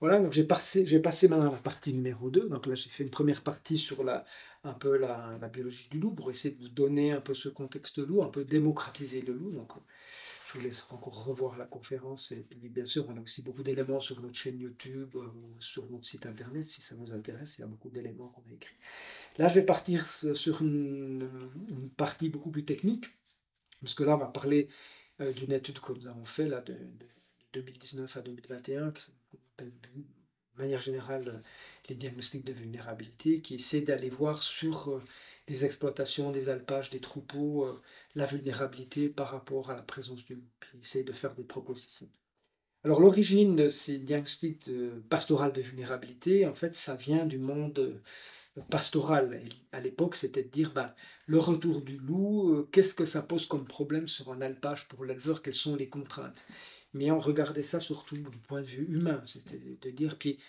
Voilà, donc je vais passer maintenant à la partie numéro 2. Donc là, j'ai fait une première partie sur un peu la biologie du loup pour essayer de vous donner un peu ce contexte loup, un peu démocratiser le loup. Donc, je vous laisse encore revoir la conférence et puis bien sûr, on a aussi beaucoup d'éléments sur notre chaîne YouTube, ou sur notre site internet si ça vous intéresse, il y a beaucoup d'éléments qu'on a écrits. Là, je vais partir sur une partie beaucoup plus technique, parce que là, on va parler d'une étude que nous avons fait là, de 2019 à 2021, qui s'appelle de manière générale les diagnostics de vulnérabilité, qui essaie d'aller voir sur des exploitations, des alpages, des troupeaux, la vulnérabilité par rapport à la présence du loup, puis essaie de faire des propositions. Alors l'origine de ces diagnostics pastorales de vulnérabilité, en fait, ça vient du monde pastoral. Et à l'époque, c'était de dire, ben, le retour du loup, qu'est-ce que ça pose comme problème sur un alpage pour l'éleveur, quelles sont les contraintes. Mais on regardait ça surtout du point de vue humain, c'était de dire, puis ouais,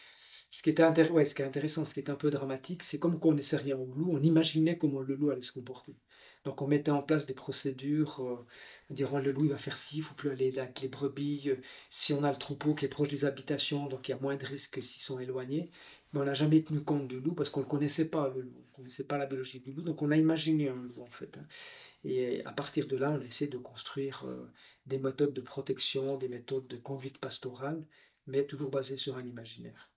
ce qui est intéressant, ce qui est un peu dramatique, c'est comme qu'on ne connaissait rien au loup, on imaginait comment le loup allait se comporter. Donc on mettait en place des procédures, dire oh, le loup il va faire ci, il ne faut plus aller là avec les brebis, si on a le troupeau qui est proche des habitations, donc il y a moins de risques que s'ils sont éloignés. Mais on n'a jamais tenu compte du loup parce qu'on ne le connaissait pas, le loup, on ne connaissait pas la biologie du loup, donc on a imaginé un loup en fait, hein. Et à partir de là, on a essayé de construire des méthodes de protection, des méthodes de conduite pastorale, mais toujours basées sur un imaginaire.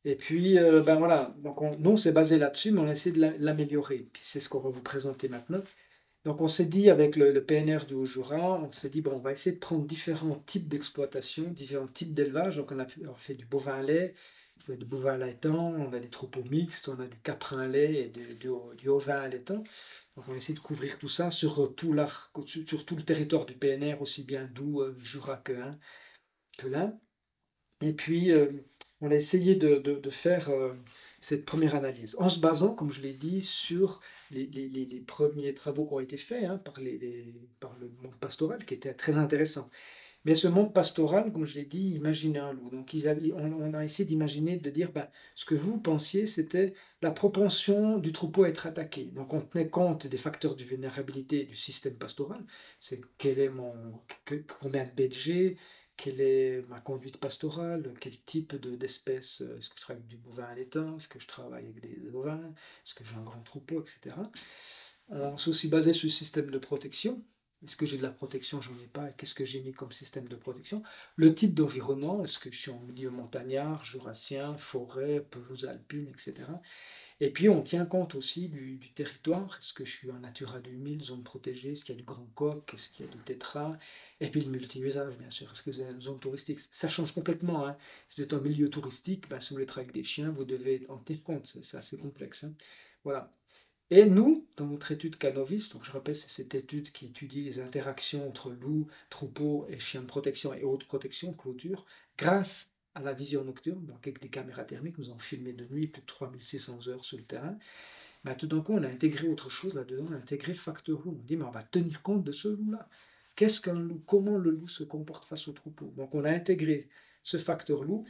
Et puis, ben voilà, donc nous, on s'est basé là-dessus, mais on a essayé de l'améliorer. Puis c'est ce qu'on va vous présenter maintenant. Donc on s'est dit avec le PNR du Haut-Jura, on s'est dit, bon, on va essayer de prendre différents types d'exploitation, différents types d'élevage. Donc on fait du bovin lait, du bovin laitant, on a des troupeaux mixtes, on a du caprin lait et du ovin laitant. Donc on a essayé de couvrir tout ça sur tout l'arc, sur tout le territoire du PNR, aussi bien Doubs, Jura que l'Ain. Et puis, on a essayé de faire cette première analyse en se basant, comme je l'ai dit, sur les premiers travaux qui ont été faits hein, par le monde pastoral, qui était très intéressant. Mais ce monde pastoral, comme je l'ai dit, imaginait un loup. Donc, on a essayé d'imaginer, de dire, ben, ce que vous pensiez, c'était la propension du troupeau à être attaqué. Donc, on tenait compte des facteurs de vulnérabilité du système pastoral. C'est combien de bêtes j'ai, quelle est ma conduite pastorale, quel type d'espèce, est-ce que je travaille avec du bovin à l'étang, est-ce que je travaille avec des ovins, est-ce que j'ai un grand troupeau, etc. On s'est aussi basé sur le système de protection. Est-ce que j'ai de la protection? J'en ai pas. Qu'est-ce que j'ai mis comme système de protection? Le type d'environnement, est-ce que je suis en milieu montagnard, jurassien, forêt, pelouse alpine, etc. Et puis on tient compte aussi du territoire. Est-ce que je suis en Natura 2000, zone protégée? Est-ce qu'il y a du grand coq? Est-ce qu'il y a du tétras? Et puis le multi-usage, bien sûr. Est-ce que c'est une zone touristique? Ça change complètement, hein. Si vous êtes en milieu touristique, ben, si vous voulez être avec des chiens, vous devez en tenir compte. C'est assez complexe, hein. Voilà. Et nous, dans notre étude Canovis, donc je rappelle, c'est cette étude qui étudie les interactions entre loups, troupeaux et chiens de protection et haute protection, clôture, grâce à la vision nocturne, donc avec des caméras thermiques, nous avons filmé de nuit plus de 3600 heures sur le terrain. Ben, tout d'un coup, on a intégré autre chose là-dedans, on a intégré le facteur loup. On dit, mais on va tenir compte de ce loup-là. Qu'est-ce qu'un loup? Comment le loup se comporte face au troupeau? Donc on a intégré ce facteur loup,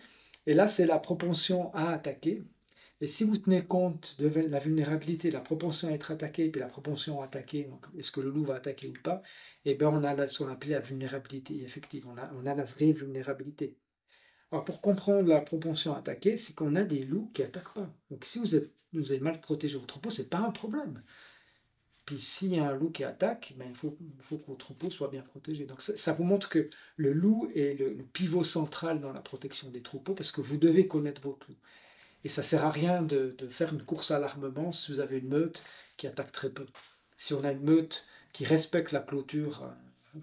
et là, c'est la propension à attaquer. Et si vous tenez compte de la vulnérabilité, la propension à être attaqué, puis la propension à attaquer, donc est-ce que le loup va attaquer ou pas, eh bien on a ce qu'on appelle la vulnérabilité effective, on a la vraie vulnérabilité. Alors pour comprendre la propension à attaquer, c'est qu'on a des loups qui n'attaquent pas. Donc si vous avez mal protégé votre troupeau, ce n'est pas un problème. Puis s'il y a un loup qui attaque, ben, il faut que votre troupeau soit bien protégé. Donc ça vous montre que le loup est le pivot central dans la protection des troupeaux, parce que vous devez connaître votre loup. Et ça ne sert à rien de faire une course à l'armement si vous avez une meute qui attaque très peu. Si on a une meute qui respecte la clôture,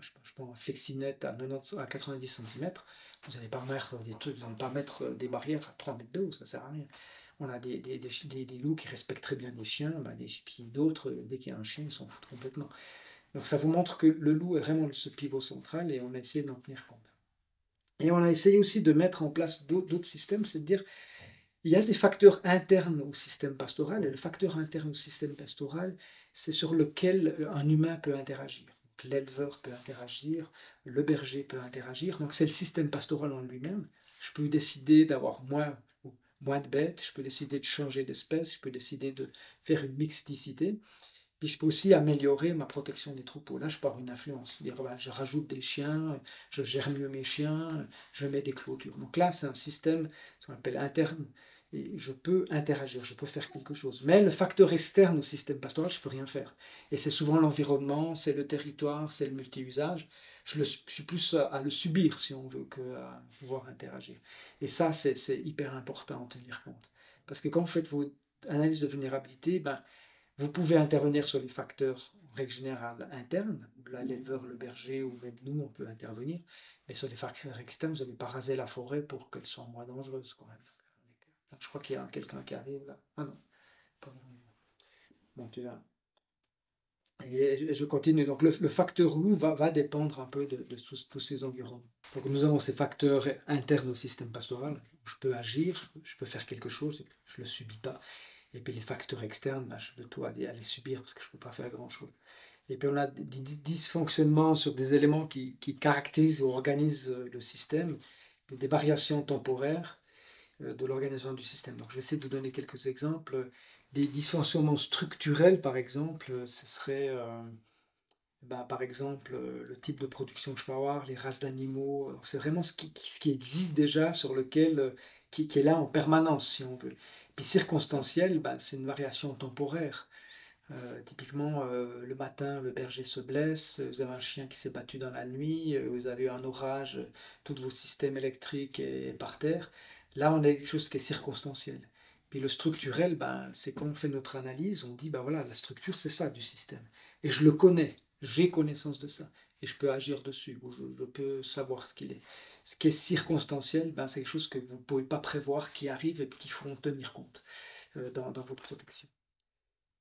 je prends un flexinet à 90, à 90 cm, vous n'allez pas mettre des trucs, vous n'allez pas mettre des barrières à 3 mètres de haut, ça ne sert à rien. On a des loups qui respectent très bien les chiens, ben puis d'autres, dès qu'il y a un chien, ils s'en foutent complètement. Donc ça vous montre que le loup est vraiment ce pivot central et on a essayé d'en tenir compte. Et on a essayé aussi de mettre en place d'autres systèmes, c'est de dire il y a des facteurs internes au système pastoral, et le facteur interne au système pastoral, c'est sur lequel un humain peut interagir. L'éleveur peut interagir, le berger peut interagir, donc c'est le système pastoral en lui-même. Je peux décider d'avoir moins de bêtes, je peux décider de changer d'espèce, je peux décider de faire une mixticité. Puis je peux aussi améliorer ma protection des troupeaux. Là, je pars une influence. Dire, voilà, je rajoute des chiens, je gère mieux mes chiens, je mets des clôtures. Donc là, c'est un système, ce qu'on appelle interne, et je peux interagir, je peux faire quelque chose. Mais le facteur externe au système pastoral, je ne peux rien faire. Et c'est souvent l'environnement, c'est le territoire, c'est le multi-usage. Je suis plus à le subir, si on veut, qu'à pouvoir interagir. Et ça, c'est hyper important à en tenir compte. Parce que quand vous faites vos analyses de vulnérabilité, ben, vous pouvez intervenir sur les facteurs, en règle générale, internes. Là, l'éleveur, le berger ou même nous, on peut intervenir. Mais sur les facteurs externes, vous n'allez pas raser la forêt pour qu'elle soit moins dangereuse quand même. Je crois qu'il y a quelqu'un qui arrive là. Ah non, pas vraiment. Bon, tu vas. Et je continue. Donc le facteur loup va dépendre un peu de tous ces environnements. Donc nous avons ces facteurs internes au système pastoral. Je peux agir, je peux faire quelque chose, je ne le subis pas. Et puis les facteurs externes, ben, je peux tout aller subir parce que je ne peux pas faire grand-chose. Et puis on a des dysfonctionnements sur des éléments qui caractérisent ou organisent le système, des variations temporaires de l'organisation du système. Donc je vais essayer de vous donner quelques exemples. Des dysfonctionnements structurels, par exemple, ce serait ben, par exemple le type de production que je peux avoir, les races d'animaux. C'est vraiment ce qui existe déjà, sur lequel, qui est là en permanence, si on veut. Puis circonstanciel, ben, c'est une variation temporaire. Typiquement, le matin, le berger se blesse, vous avez un chien qui s'est battu dans la nuit, vous avez eu un orage, tous vos systèmes électriques est par terre. Là, on a quelque chose qui est circonstanciel. Puis le structurel, ben, c'est quand on fait notre analyse, on dit, ben voilà, la structure, c'est ça du système. Et je le connais, j'ai connaissance de ça. Et je peux agir dessus, ou je peux savoir ce qu'il est. Ce qui est circonstanciel, ben, c'est quelque chose que vous ne pouvez pas prévoir, qui arrive et qu'il faut en tenir compte dans votre protection.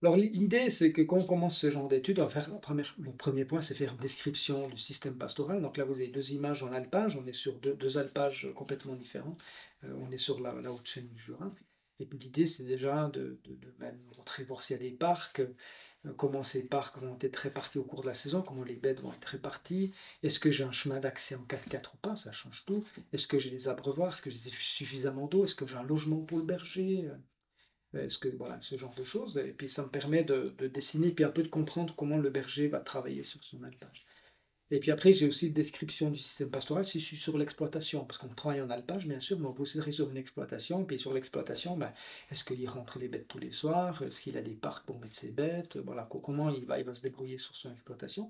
Alors l'idée, c'est que quand on commence ce genre d'études, on va faire le premier point, c'est faire une description du système pastoral. Donc là, vous avez deux images en alpage, on est sur deux alpages complètement différents. On est sur la haute chaîne du Jura. Et puis l'idée, c'est déjà de ben, montrer, voir s'il y a des parcs, comment ces parcs vont être répartis au cours de la saison, comment les bêtes vont être réparties. Est-ce que j'ai un chemin d'accès en 4x4 ou pas? Ça change tout. Est-ce que j'ai des abreuvoirs? Est-ce que j'ai suffisamment d'eau? Est-ce que j'ai un logement pour le berger? Est-ce que voilà, ce genre de choses, et puis ça me permet de dessiner, puis un peu de comprendre comment le berger va travailler sur son alpage. Et puis après, j'ai aussi une description du système pastoral si je suis sur l'exploitation, parce qu'on travaille en alpage, bien sûr, mais on peut aussi travailler sur une exploitation, puis sur l'exploitation, ben, est-ce qu'il rentre les bêtes tous les soirs? Est-ce qu'il a des parcs pour mettre ses bêtes? Voilà, comment il va se débrouiller sur son exploitation.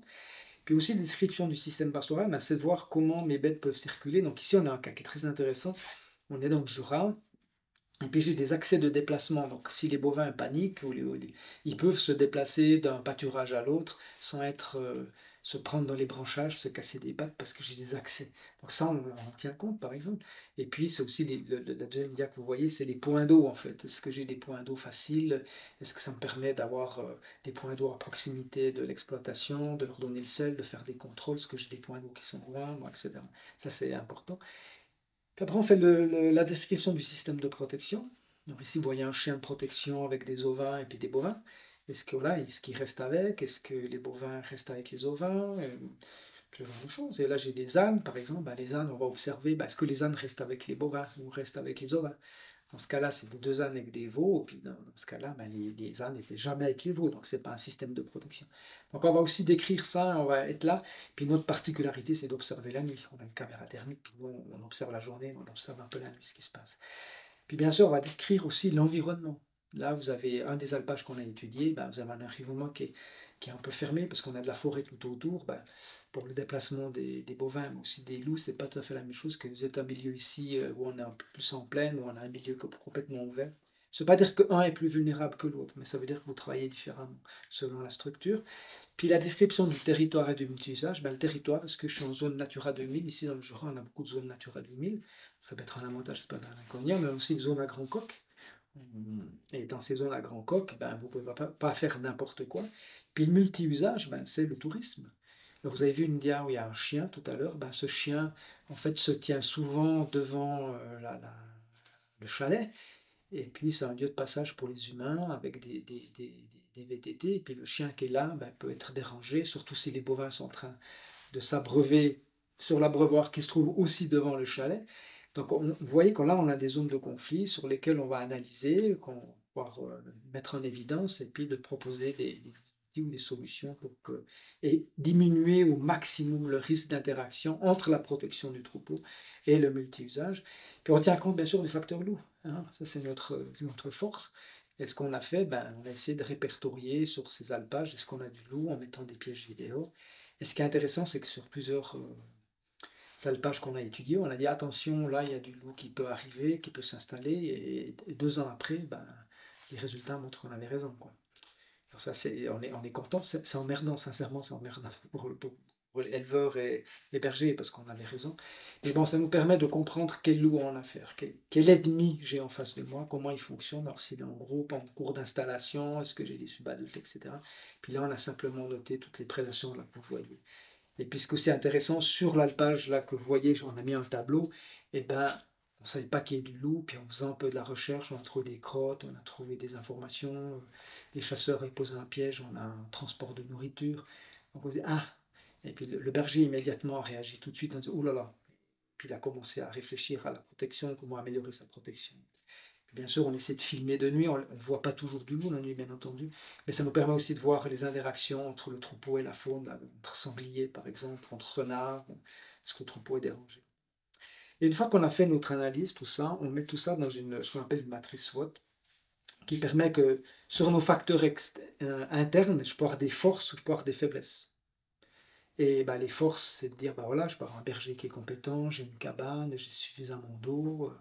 Puis aussi, la description du système pastoral, ben, c'est de voir comment mes bêtes peuvent circuler. Donc ici, on a un cas qui est très intéressant. On est dans le Jura, et puis j'ai des accès de déplacement. Donc si les bovins paniquent, ils peuvent se déplacer d'un pâturage à l'autre sans se prendre dans les branchages, se casser des pattes parce que j'ai des accès. Donc ça, on en tient compte par exemple. Et puis c'est aussi la deuxième dia que vous voyez, c'est les points d'eau en fait. Est-ce que j'ai des points d'eau faciles? Est-ce que ça me permet d'avoir des points d'eau à proximité de l'exploitation, de leur donner le sel, de faire des contrôles? Est-ce que j'ai des points d'eau qui sont loin, bon, etc. Ça c'est important. Puis après, on fait la description du système de protection. Donc ici, vous voyez un chien de protection avec des ovins et puis des bovins. Est-ce que voilà, est-ce qu'ils restent avec? Est-ce que les bovins restent avec les ovins? Ce genre de choses. Et là, j'ai des ânes, par exemple. Ben, les ânes, on va observer, ben, est-ce que les ânes restent avec les bovins ou restent avec les ovins? Dans ce cas-là, c'est des deux ânes avec des veaux. Et puis dans ce cas-là, ben, les ânes n'étaient jamais avec les veaux. Donc, ce n'est pas un système de protection. Donc, on va aussi décrire ça. On va être là. Puis notre particularité, c'est d'observer la nuit. On a une caméra thermique. Puis nous, on observe la journée, on observe un peu la nuit, ce qui se passe. Puis bien sûr, on va décrire aussi l'environnement. Là, vous avez un des alpages qu'on a étudié, ben, vous avez un environnement qui est un peu fermé parce qu'on a de la forêt tout autour. Ben, pour le déplacement des bovins, mais aussi des loups, c'est pas tout à fait la même chose que vous êtes un milieu ici où on est un peu plus en plaine, où on a un milieu complètement ouvert. Ça ne veut pas dire qu'un est plus vulnérable que l'autre, mais ça veut dire que vous travaillez différemment selon la structure. Puis la description du territoire et du multi-usage, ben, le territoire, est-ce que je suis en zone Natura 2000? Ici dans le Jura, on a beaucoup de zones Natura 2000. Ça peut être un avantage, c'est pas un inconvénient, mais aussi une zone à grand coq. Et dans ces zones à grand coq, ben, vous ne pouvez pas faire n'importe quoi. Puis le multi-usage, ben, c'est le tourisme. Alors, vous avez vu une dia où il y a un chien tout à l'heure. Ben, ce chien, en fait, se tient souvent devant le chalet. Et puis, c'est un lieu de passage pour les humains avec des VTT. Et puis, le chien qui est là ben, peut être dérangé, surtout si les bovins sont en train de s'abreuver sur l'abreuvoir qui se trouve aussi devant le chalet. Donc, vous voyez que là, on a des zones de conflit sur lesquelles on va analyser, qu'on va pouvoir mettre en évidence et puis de proposer outils ou des solutions et diminuer au maximum le risque d'interaction entre la protection du troupeau et le multi-usage. Puis on tient compte bien sûr du facteur loup, hein. Ça c'est notre force. Et ce qu'on a fait, ben, on a essayé de répertorier sur ces alpages, est-ce qu'on a du loup en mettant des pièges vidéo. Et ce qui est intéressant, c'est que sur plusieurs alpages qu'on a étudiés, on a dit attention, là il y a du loup qui peut arriver, qui peut s'installer, et 2 ans après, ben, les résultats montrent qu'on avait raison, quoi. Alors ça, on est content, c'est emmerdant, sincèrement, c'est emmerdant pour l'éleveur et les bergers, parce qu'on avait raison. Mais bon, ça nous permet de comprendre quel loup on a affaire, quel ennemi j'ai en face de moi, comment il fonctionne, alors s'il est en groupe, en cours d'installation, est-ce que j'ai des subadultes, etc. Puis là, on a simplement noté toutes les prédations là, que vous voyez. Et puis ce que c'est intéressant, sur l'alpage là que vous voyez, on a mis un tableau, et ben on ne savait pas qu'il y ait du loup, puis en faisant un peu de la recherche, on a trouvé des crottes, on a trouvé des informations, les chasseurs ils posaient un piège, on a un transport de nourriture. Donc on se dit, ah, et puis le berger immédiatement a réagi tout de suite, on dit, oh là là, puis il a commencé à réfléchir à la protection, comment améliorer sa protection. Bien sûr, on essaie de filmer de nuit, on ne voit pas toujours du loup la nuit, bien entendu, mais ça nous permet aussi de voir les interactions entre le troupeau et la faune, là, entre sangliers par exemple, entre renards, est-ce que le troupeau est dérangé. Et une fois qu'on a fait notre analyse, tout ça, on met tout ça dans ce qu'on appelle une matrice SWOT, qui permet que sur nos facteurs internes, je peux avoir des forces, je peux avoir des faiblesses. Et bah, les forces, c'est de dire, bah voilà, je peux avoir un berger qui est compétent, j'ai une cabane, j'ai suffisamment d'eau.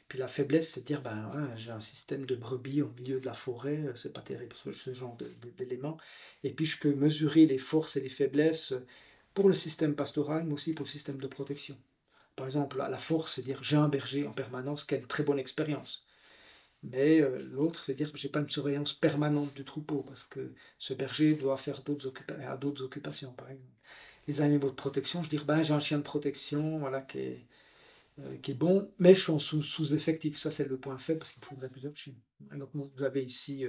Puis la faiblesse, c'est de dire, ben, ouais, j'ai un système de brebis au milieu de la forêt, c'est pas terrible ce genre d'éléments. Et puis je peux mesurer les forces et les faiblesses pour le système pastoral, mais aussi pour le système de protection. Par exemple, la force, c'est dire j'ai un berger en permanence qui a une très bonne expérience. Mais l'autre, c'est dire que je n'ai pas une surveillance permanente du troupeau, parce que ce berger doit faire d'autres occupations, par exemple. Les animaux de protection, je dis, ben, j'ai un chien de protection voilà, qui est bon, mais je suis en sous-effectif. Ça, c'est le point faible parce qu'il faudrait plusieurs chiens. Donc, vous avez ici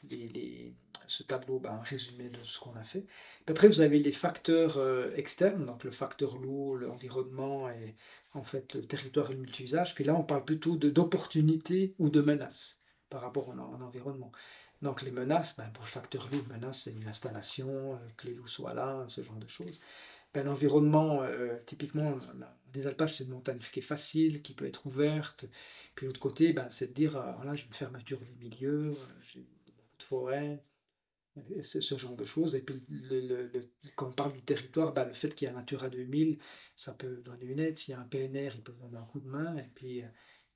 les, les- ce tableau, ben, un résumé de ce qu'on a fait. Puis après, vous avez les facteurs externes, donc le facteur loup, l'environnement et en fait le territoire et le multi-usage. Puis là, on parle plutôt d'opportunités ou de menaces par rapport en environnement. Donc les menaces, ben, pour le facteur loup, menace, c'est une installation, que les loups soient là, ce genre de choses. Ben, l'environnement, typiquement, des alpages, c'est une montagne qui est facile, qui peut être ouverte. Puis l'autre côté, ben, c'est de dire, voilà, j'ai une fermeture des milieux, j'ai beaucoup de forêt, ce genre de choses. Et puis quand on parle du territoire, ben, le fait qu'il y a un Natura 2000, ça peut donner une aide. S'il y a un PNR, il peut donner un coup de main. Et puis,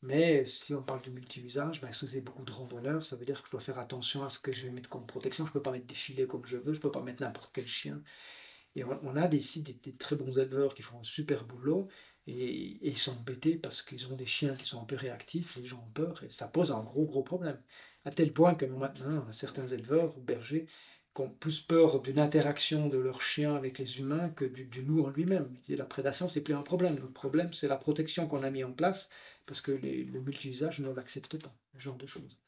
mais si on parle du multi-usage, ben, si vous avez beaucoup de randonneurs, ça veut dire que je dois faire attention à ce que je vais mettre comme protection. Je ne peux pas mettre des filets comme je veux, je ne peux pas mettre n'importe quel chien. Et on a ici des très bons éleveurs qui font un super boulot et ils sont embêtés parce qu'ils ont des chiens qui sont un peu réactifs, les gens ont peur et ça pose un gros problème. À tel point que maintenant, on a certains éleveurs ou bergers qui ont plus peur d'une interaction de leur chien avec les humains que du loup en lui-même. Et la prédation, c'est plus un problème. Le problème, c'est la protection qu'on a mis en place parce que le multi-usage ne l'accepte pas, ce genre de choses.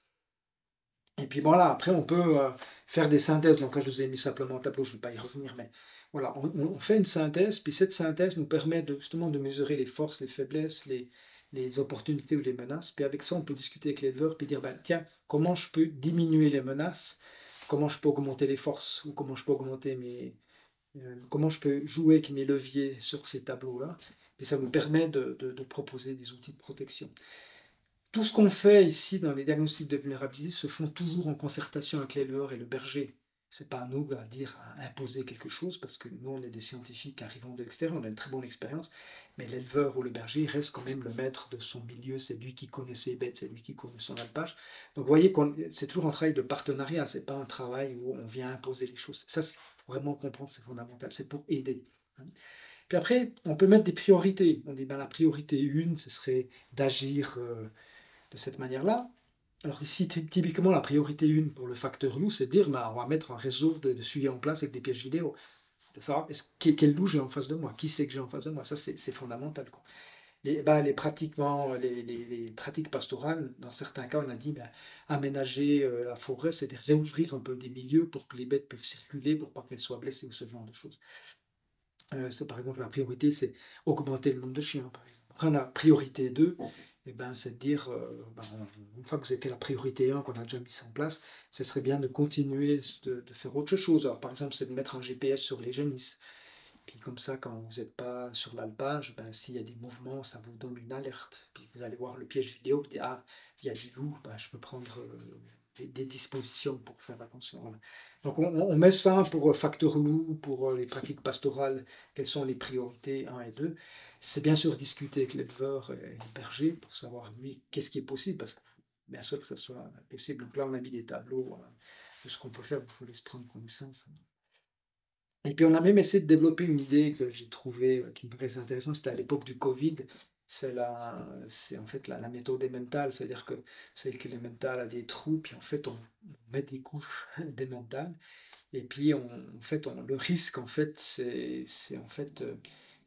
Et puis voilà, après on peut faire des synthèses. Donc là, je vous ai mis simplement un tableau, je ne vais pas y revenir, mais voilà, on fait une synthèse, puis cette synthèse nous permet justement de mesurer les forces, les faiblesses, les opportunités ou les menaces. Puis avec ça, on peut discuter avec l'éleveur, puis dire, ben, tiens, comment je peux diminuer les menaces, comment je peux augmenter les forces, ou comment je peux comment je peux jouer avec mes leviers sur ces tableaux-là. Et ça nous permet de proposer des outils de protection. Tout ce qu'on fait ici dans les diagnostics de vulnérabilité se font toujours en concertation avec l'éleveur et le berger. C'est pas à nous à dire, à imposer quelque chose, parce que nous, on est des scientifiques arrivant de l'extérieur, on a une très bonne expérience, mais l'éleveur ou le berger reste quand même le maître de son milieu, c'est lui qui connaît ses bêtes, c'est lui qui connaît son alpage. Donc vous voyez, c'est toujours un travail de partenariat, c'est pas un travail où on vient imposer les choses. Ça, faut vraiment comprendre, c'est fondamental, c'est pour aider, hein. Puis après, on peut mettre des priorités. On dit, ben, la priorité 1, ce serait d'agir de cette manière-là. Alors ici, typiquement, la priorité 1 pour le facteur loup, c'est de dire, bah, on va mettre un réseau de suivi en place avec des pièges vidéo. De savoir quel loup j'ai en face de moi, qui c'est que j'ai en face de moi. Ça, c'est fondamental, quoi. Les pratiques pastorales, dans certains cas, on a dit, ben, aménager la forêt, c'est de réouvrir un peu des milieux pour que les bêtes peuvent circuler, pour pas qu'elles soient blessées ou ce genre de choses. Par exemple, la priorité, c'est augmenter le nombre de chiens, par exemple. Après, on a priorité 2, et ben, c'est de dire, ben, une fois que vous avez fait la priorité 1, qu'on a déjà mis ça en place, ce serait bien de continuer de faire autre chose. Alors, par exemple, c'est de mettre un GPS sur les génisses. Puis comme ça, quand vous n'êtes pas sur l'alpage, ben, s'il y a des mouvements, ça vous donne une alerte. Puis vous allez voir le piège vidéo, vous dites, ah, il y a du loup, ben, je peux prendre des dispositions pour faire attention. Voilà. Donc on met ça pour facteur loup, pour les pratiques pastorales, quelles sont les priorités 1 et 2. C'est bien sûr discuter avec l'éleveur et le berger pour savoir, lui, qu'est-ce qui est possible, parce que bien sûr que ça soit possible. Donc là, on a mis des tableaux de ce qu'on peut faire, il faut laisser prendre connaissance. Et puis on a même essayé de développer une idée que j'ai trouvée, qui me paraissait intéressante, c'était à l'époque du Covid. C'est en fait la méthode emmental, c'est-à-dire que c'est que l'emmental a des trous, puis en fait on met des couches d'emmental, et puis le risque en fait c'est en fait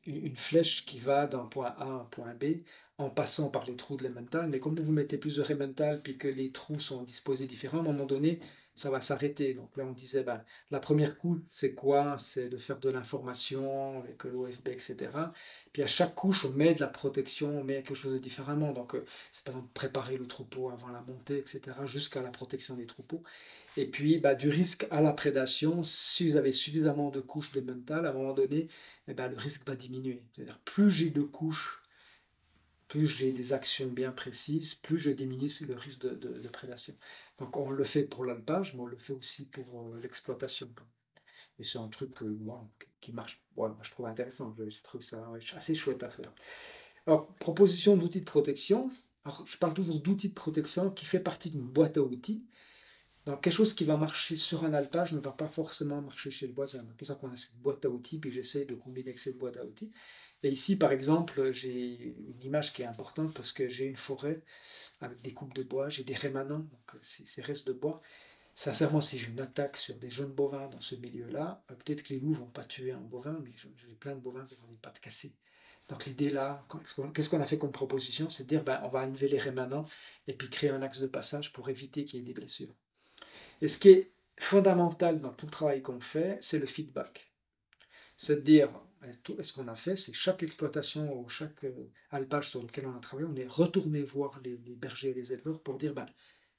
une flèche qui va d'un point A à un point B en passant par les trous de l'emmental, mais comme vous mettez plusieurs emmental puis que les trous sont disposés différemment, à un moment donné, ça va s'arrêter. Donc là, on disait, ben, la première couche, c'est quoi? C'est de faire de l'information avec l'OFB, etc. Puis à chaque couche, on met de la protection, on met quelque chose de différemment. Donc, c'est par exemple préparer le troupeau avant la montée, etc., jusqu'à la protection des troupeaux. Et puis, bah, du risque à la prédation, si vous avez suffisamment de couches de mental, à un moment donné, eh ben, le risque va diminuer. C'est-à-dire, plus j'ai de couches, plus j'ai des actions bien précises, plus je diminue le risque de prédation. Donc, on le fait pour l'alpage, mais on le fait aussi pour l'exploitation. Et c'est un truc moi, qui marche, ouais, moi, je trouve intéressant. Je trouve ça ouais, assez chouette à faire. Alors, proposition d'outils de protection. Alors, je parle toujours d'outils de protection qui fait partie d'une boîte à outils. Donc, quelque chose qui va marcher sur un alpage ne va pas forcément marcher chez le voisin. C'est pour ça qu'on a cette boîte à outils, puis j'essaie de combiner avec cette boîte à outils. Et ici, par exemple, j'ai une image qui est importante parce que j'ai une forêt avec des coupes de bois, j'ai des rémanents, donc ces restes de bois. Sincèrement, si j'ai une attaque sur des jeunes bovins dans ce milieu-là, peut-être que les loups ne vont pas tuer un bovin, mais j'ai plein de bovins qui ont des pattes cassées. Donc l'idée là, qu'est-ce qu'on a fait comme proposition? C'est de dire, ben, on va enlever les rémanents et puis créer un axe de passage pour éviter qu'il y ait des blessures. Et ce qui est fondamental dans tout le travail qu'on fait, c'est le feedback. C'est de dire, ce qu'on a fait, c'est chaque exploitation ou chaque alpage sur lequel on a travaillé, on est retourné voir les bergers et les éleveurs pour dire ben,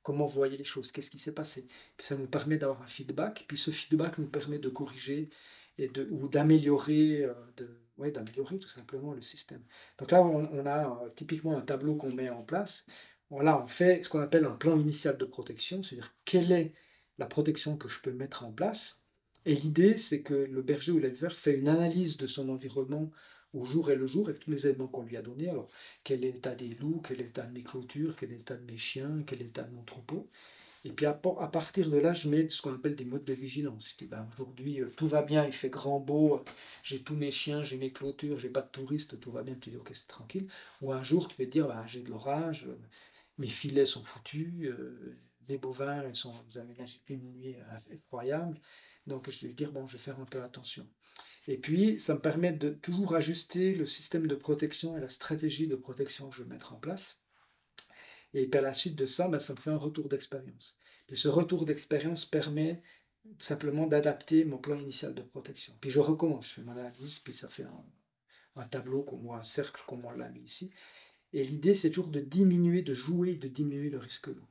comment vous voyez les choses, qu'est-ce qui s'est passé. Puis ça nous permet d'avoir un feedback, puis ce feedback nous permet de corriger ou d'améliorer, ouais, d'améliorer tout simplement le système. Donc là, on a typiquement un tableau qu'on met en place. Voilà, on fait ce qu'on appelle un plan initial de protection, c'est-à-dire quelle est la protection que je peux mettre en place. Et l'idée, c'est que le berger ou l'éleveur fait une analyse de son environnement au jour et le jour, avec tous les éléments qu'on lui a donnés. Alors, quel est l'état des loups, quel est l'état de mes clôtures, quel est l'état de mes chiens, quel est l'état de mon troupeau. Et puis à partir de là, je mets ce qu'on appelle des modes de vigilance. Je dis, ben, aujourd'hui, tout va bien, il fait grand beau, j'ai tous mes chiens, j'ai mes clôtures, j'ai pas de touristes, tout va bien, tu dis, ok, c'est tranquille. Ou un jour, tu vas te dire, ben, j'ai de l'orage, mes filets sont foutus, mes bovins, vous avez fait une nuit effroyable. Donc je vais dire, bon, je vais faire un peu attention. Et puis, ça me permet de toujours ajuster le système de protection et la stratégie de protection que je vais mettre en place. Et puis à la suite de ça, ben, ça me fait un retour d'expérience. Et ce retour d'expérience permet simplement d'adapter mon plan initial de protection. Puis je recommence, je fais mon analyse, puis ça fait un tableau ou un cercle comme on l'a mis ici. Et l'idée, c'est toujours de diminuer, de jouer, de diminuer le risque loup.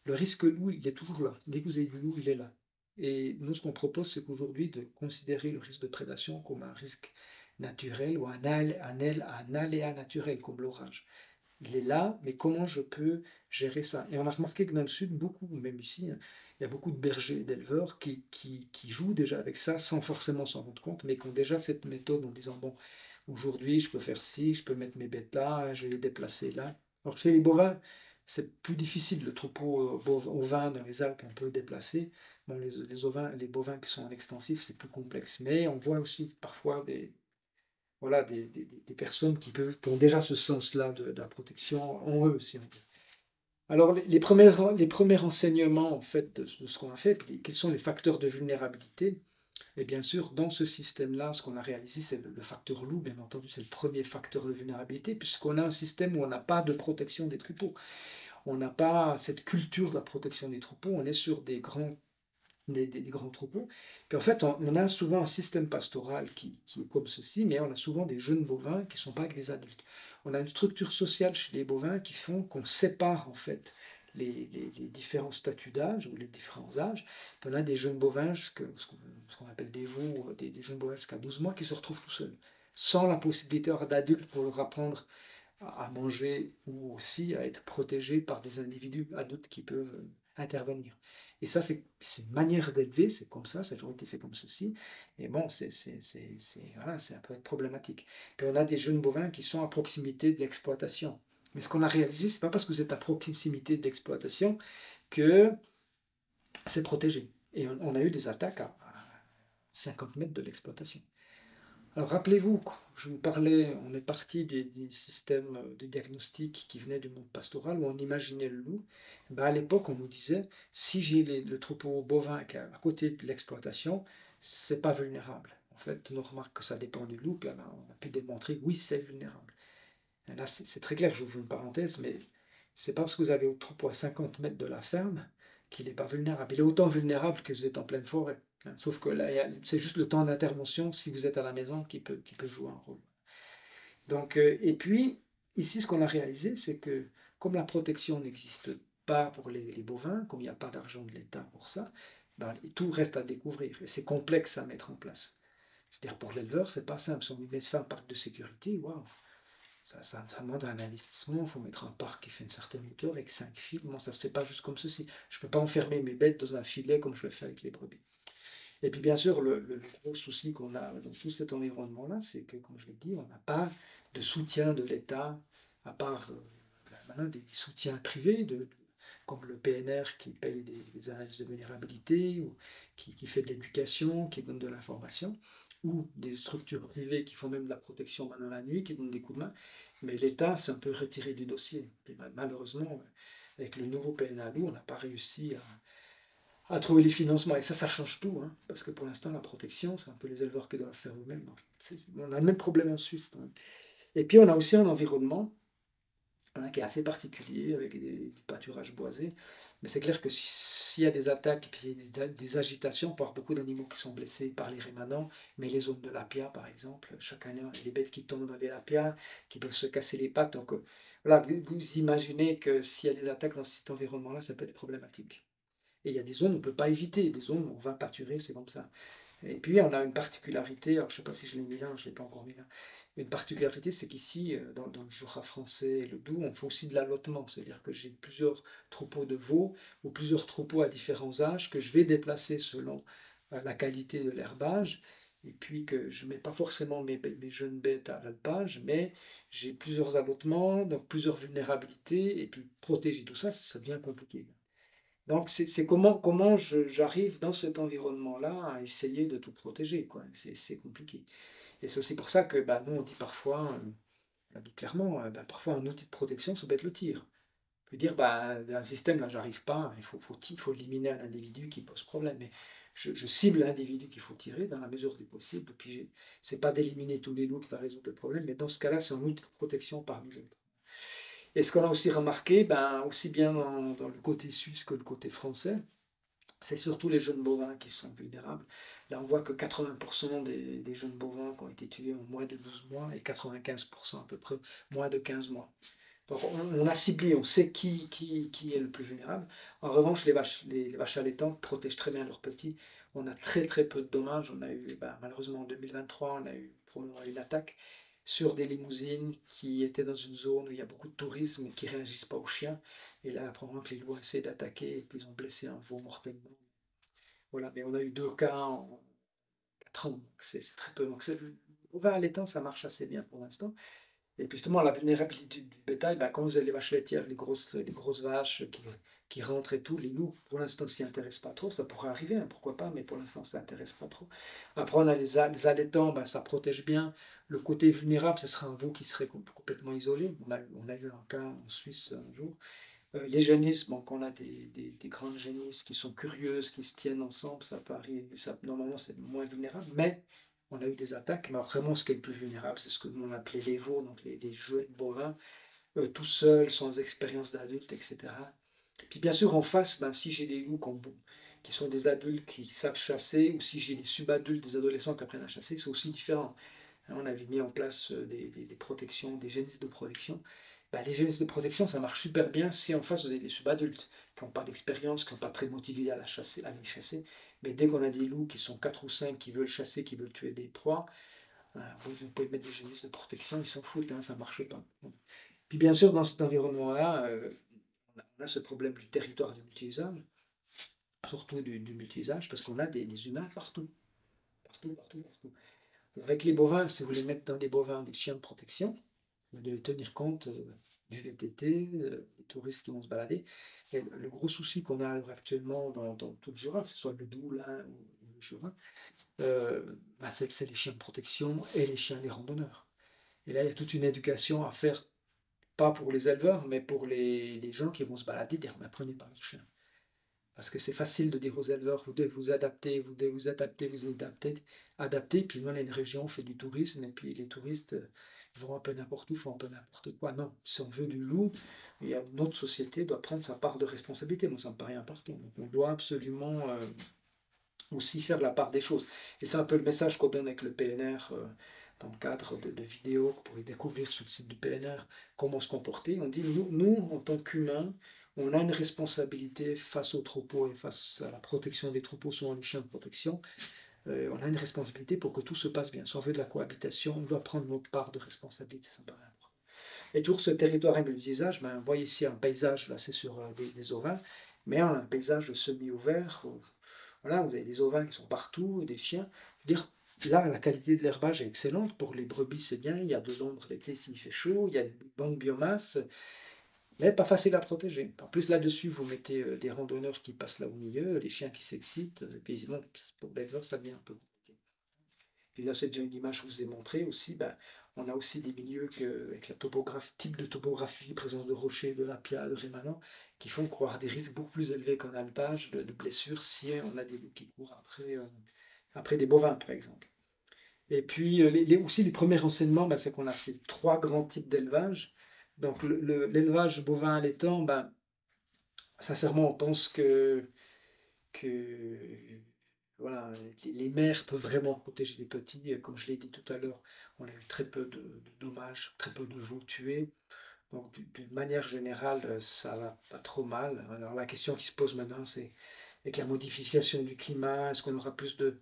Le risque loup, il est toujours là. Dès que vous avez du loup, il est là. Et nous, ce qu'on propose, c'est qu'aujourd'hui, de considérer le risque de prédation comme un risque naturel ou un aléa naturel, comme l'orage. Il est là, mais comment je peux gérer ça? Et on a remarqué que dans le sud, beaucoup, même ici, hein, il y a beaucoup de bergers et d'éleveurs qui jouent déjà avec ça sans forcément s'en rendre compte, mais qui ont déjà cette méthode en disant, bon, aujourd'hui, je peux faire ci, je peux mettre mes bêtes là, je vais les déplacer là. Alors chez les bovins, c'est plus difficile. Le troupeau ovin dans les Alpes, on peut le déplacer. Bon, les bovins qui sont en extensif, c'est plus complexe. Mais on voit aussi parfois voilà, des personnes qui ont déjà ce sens-là de la protection en eux, si on veut. Alors, les premiers renseignements en fait, de ce qu'on a fait, puis quels sont les facteurs de vulnérabilité, et bien sûr, dans ce système-là, ce qu'on a réalisé, c'est le facteur loup, bien entendu, c'est le premier facteur de vulnérabilité, puisqu'on a un système où on n'a pas de protection des troupeaux. On n'a pas cette culture de la protection des troupeaux, on est sur des grands troupeaux. Puis en fait, on a souvent un système pastoral qui est comme ceci, mais on a souvent des jeunes bovins qui ne sont pas avec des adultes. on a une structure sociale chez les bovins qui font qu'on sépare en fait les différents statuts d'âge ou les différents âges. Puis on a des jeunes bovins, ce qu'on appelle des veaux, des jeunes bovins jusqu'à 12 mois qui se retrouvent tout seuls, sans la possibilité d'adultes pour leur apprendre à manger ou aussi à être protégés par des individus adultes qui peuvent intervenir. Et ça, c'est une manière d'élever, c'est comme ça a toujours été fait comme ceci. Et bon, voilà, c'est un peu problématique. Puis on a des jeunes bovins qui sont à proximité de l'exploitation. Mais ce qu'on a réalisé, c'est pas parce que vous êtes à proximité de l'exploitation que c'est protégé. Et on a eu des attaques à 50 mètres de l'exploitation. Alors rappelez-vous, je vous parlais, on est parti des systèmes de diagnostic qui venaient du monde pastoral où on imaginait le loup. Ben, à l'époque, on nous disait, si j'ai le troupeau bovin qui est à côté de l'exploitation, c'est pas vulnérable. En fait, on remarque que ça dépend du loup, puis on a pu démontrer, oui, c'est vulnérable. Et là, c'est très clair, je vous fais une parenthèse, mais c'est pas parce que vous avez un troupeau à 50 mètres de la ferme qu'il n'est pas vulnérable. Il est autant vulnérable que vous êtes en pleine forêt. Hein. Sauf que là, c'est juste le temps d'intervention, si vous êtes à la maison, qui peut jouer un rôle. Donc, et puis, ici, ce qu'on a réalisé, c'est que comme la protection n'existe pas pour les bovins, comme il n'y a pas d'argent de l'État pour ça, ben, tout reste à découvrir. Et c'est complexe à mettre en place. C'est-à-dire, pour l'éleveur, c'est pas simple. Si on lui met faire un parc de sécurité, waouh! Ça demande un investissement, il faut mettre un parc qui fait une certaine hauteur avec 5 fils. Bon, ça ne se fait pas juste comme ceci. Je ne peux pas enfermer mes bêtes dans un filet comme je le fais avec les brebis. Et puis bien sûr, le gros souci qu'on a dans tout cet environnement-là, c'est que, comme je l'ai dit, on n'a pas de soutien de l'État, à part maintenant des soutiens privés, comme le PNR qui paye des analyses de vulnérabilité, ou qui fait de l'éducation, qui donne de l'information, ou des structures privées qui font même de la protection maintenant la nuit, qui donnent des coups de main. Mais l'État s'est un peu retiré du dossier. Et malheureusement, avec le nouveau PNALU, on n'a pas réussi à trouver les financements. Et ça change tout, hein, parce que pour l'instant, la protection, c'est un peu les éleveurs qui doivent faire eux-mêmes. On a le même problème en Suisse. Hein. Et puis, on a aussi un environnement qui est assez particulier, avec du pâturage boisé. Mais c'est clair que s'il y a des attaques et puis des agitations, on peut avoir beaucoup d'animaux qui sont blessés par les rémanents, mais les zones de l'apia, par exemple, chaque année, on a des bêtes qui tombent dans les apias, qui peuvent se casser les pattes. Donc, voilà, vous imaginez que s'il y a des attaques dans cet environnement-là, ça peut être problématique. Et il y a des zones où on ne peut pas éviter, des zones où on va pâturer, c'est comme ça. Et puis on a une particularité, alors je ne sais pas si je l'ai mis là, je ne l'ai pas encore mis là. Une particularité, c'est qu'ici, dans le Jura français et le Doubs, on fait aussi de l'allottement. C'est-à-dire que j'ai plusieurs troupeaux de veaux ou plusieurs troupeaux à différents âges que je vais déplacer selon la qualité de l'herbage. Et puis que je ne mets pas forcément mes jeunes bêtes à l'alpage, mais j'ai plusieurs allottements, donc plusieurs vulnérabilités, et puis protéger tout ça, ça devient compliqué. Donc c'est comment j'arrive dans cet environnement-là à essayer de tout protéger, quoi. C'est compliqué. Et c'est aussi pour ça que bah, nous, on dit parfois, on dit clairement, bah, parfois un outil de protection, ça peut être le tir. On peut dire, bah, un système, là, j'arrive pas, il faut éliminer un individu qui pose problème. Mais je cible l'individu qu'il faut tirer dans la mesure du possible. Et puis, c'est pas d'éliminer tous les loups qui va résoudre le problème, mais dans ce cas-là, c'est un outil de protection parmi d'autres. Et ce qu'on a aussi remarqué, ben, aussi bien dans le côté suisse que le côté français, c'est surtout les jeunes bovins qui sont vulnérables. Là, on voit que 80% des jeunes bovins qui ont été tués ont moins de 12 mois et 95% à peu près moins de 15 mois. Donc on a ciblé, on sait qui est le plus vulnérable. En revanche, les vaches allaitantes protègent très bien leurs petits. On a très très peu de dommages. On a eu, malheureusement en 2023, on a eu probablement une attaque sur des limousines qui étaient dans une zone où il y a beaucoup de tourisme et qui ne réagissent pas aux chiens. Et là, probablement que les loups ont essayé d'attaquer et puis ils ont blessé un veau mortellement. Voilà, mais on a eu 2 cas en 4 ans, donc c'est très peu. Donc le bovin allaitant, ça marche assez bien pour l'instant. Et puis justement, la vulnérabilité du bétail, quand vous avez les vaches laitières, les grosses vaches qui rentrent et tout, les loups, pour l'instant, s'y intéressent pas trop. Ça pourrait arriver, hein, pourquoi pas, mais pour l'instant, ça n'intéresse pas trop. Après, on a les allaitants, ça protège bien. Le côté vulnérable, ce serait un veau qui serait complètement isolé. On a eu un cas en Suisse un jour. Les génisses, donc on a des grandes génisses qui sont curieuses, qui se tiennent ensemble, ça peut arriver, normalement c'est moins vulnérable, mais on a eu des attaques. Mais alors, vraiment ce qui est le plus vulnérable, c'est ce que nous on appelait les veaux, donc les jeunes bovins, tout seuls, sans expérience d'adulte, etc. Puis bien sûr en face, si j'ai des loups qui sont des adultes qui savent chasser, ou si j'ai des subadultes, des adolescents qui apprennent à chasser, c'est aussi différent. On avait mis en place des protections, des génisses de protection. Bah, les génisses de protection, ça marche super bien si en face vous avez des subadultes qui n'ont pas d'expérience, qui n'ont pas très motivés à les chasser. Mais dès qu'on a des loups qui sont 4 ou 5 qui veulent chasser, qui veulent tuer des proies, vous pouvez mettre des génisses de protection, ils s'en foutent, hein, ça ne marche pas. Puis bien sûr, dans cet environnement-là, on a ce problème du territoire du multi-usage, surtout du multi-usage, parce qu'on a des humains partout. Partout, partout, partout. Avec les bovins, si vous voulez mettre dans les bovins des chiens de protection, vous devez tenir compte du VTT, des touristes qui vont se balader. Et le gros souci qu'on a actuellement dans tout le Jura, que ce soit le Doubs, l'Ain ou le Jura, c'est les chiens de protection et les chiens des randonneurs. Et là, il y a toute une éducation à faire, pas pour les éleveurs, mais pour les gens qui vont se balader, dire, mais prenez pas votre chien. Parce que c'est facile de dire aux éleveurs, vous devez vous adapter, vous devez vous adapter, adapter. Puis nous, on est une région, on fait du tourisme, et puis les touristes vont un peu n'importe où, font un peu n'importe quoi. Non, si on veut du loup, notre société doit prendre sa part de responsabilité. Moi, ça me paraît important. Donc, on doit absolument aussi faire la part des choses. Et c'est un peu le message qu'on donne avec le PNR dans le cadre de vidéos que vous pourrez découvrir sur le site du PNR, comment se comporter. On dit, nous en tant qu'humains, on a une responsabilité face aux troupeaux et face à la protection des troupeaux, souvent les chiens de protection. On a une responsabilité pour que tout se passe bien. Si on veut de la cohabitation, on doit prendre notre part de responsabilité, ça me paraît important. Et toujours ce territoire et le paysage, vous voyez ici un paysage, là c'est sur des ovins, mais un paysage semi-ouvert. Voilà, vous avez des ovins qui sont partout, des chiens. Je veux dire, là, la qualité de l'herbage est excellente. Pour les brebis, c'est bien. Il y a de l'ombre l'été s'il fait chaud. Il y a une bonne biomasse, mais pas facile à protéger. En plus, là-dessus, vous mettez des randonneurs qui passent là au milieu, les chiens qui s'excitent. Et puis, bon, pour l'éleveur, ça devient un peu compliqué. Puis là, c'est déjà une image que je vous ai montrée aussi. Ben, on a aussi des milieux avec la topographie, type de topographie, présence de rochers, de lapia, de rémanents, qui font courir des risques beaucoup plus élevés qu'en alpage de blessures si on a des loups qui courent après des bovins, par exemple. Et puis aussi les premiers renseignements, ben, c'est qu'on a ces trois grands types d'élevage. Donc l'élevage bovin allaitant, ben, sincèrement, on pense que voilà, les mères peuvent vraiment protéger les petits. Comme je l'ai dit tout à l'heure, on a eu très peu de dommages, très peu de veaux tués. Donc d'une manière générale, ça va pas trop mal. Alors la question qui se pose maintenant, c'est avec la modification du climat, est-ce qu'on aura plus de...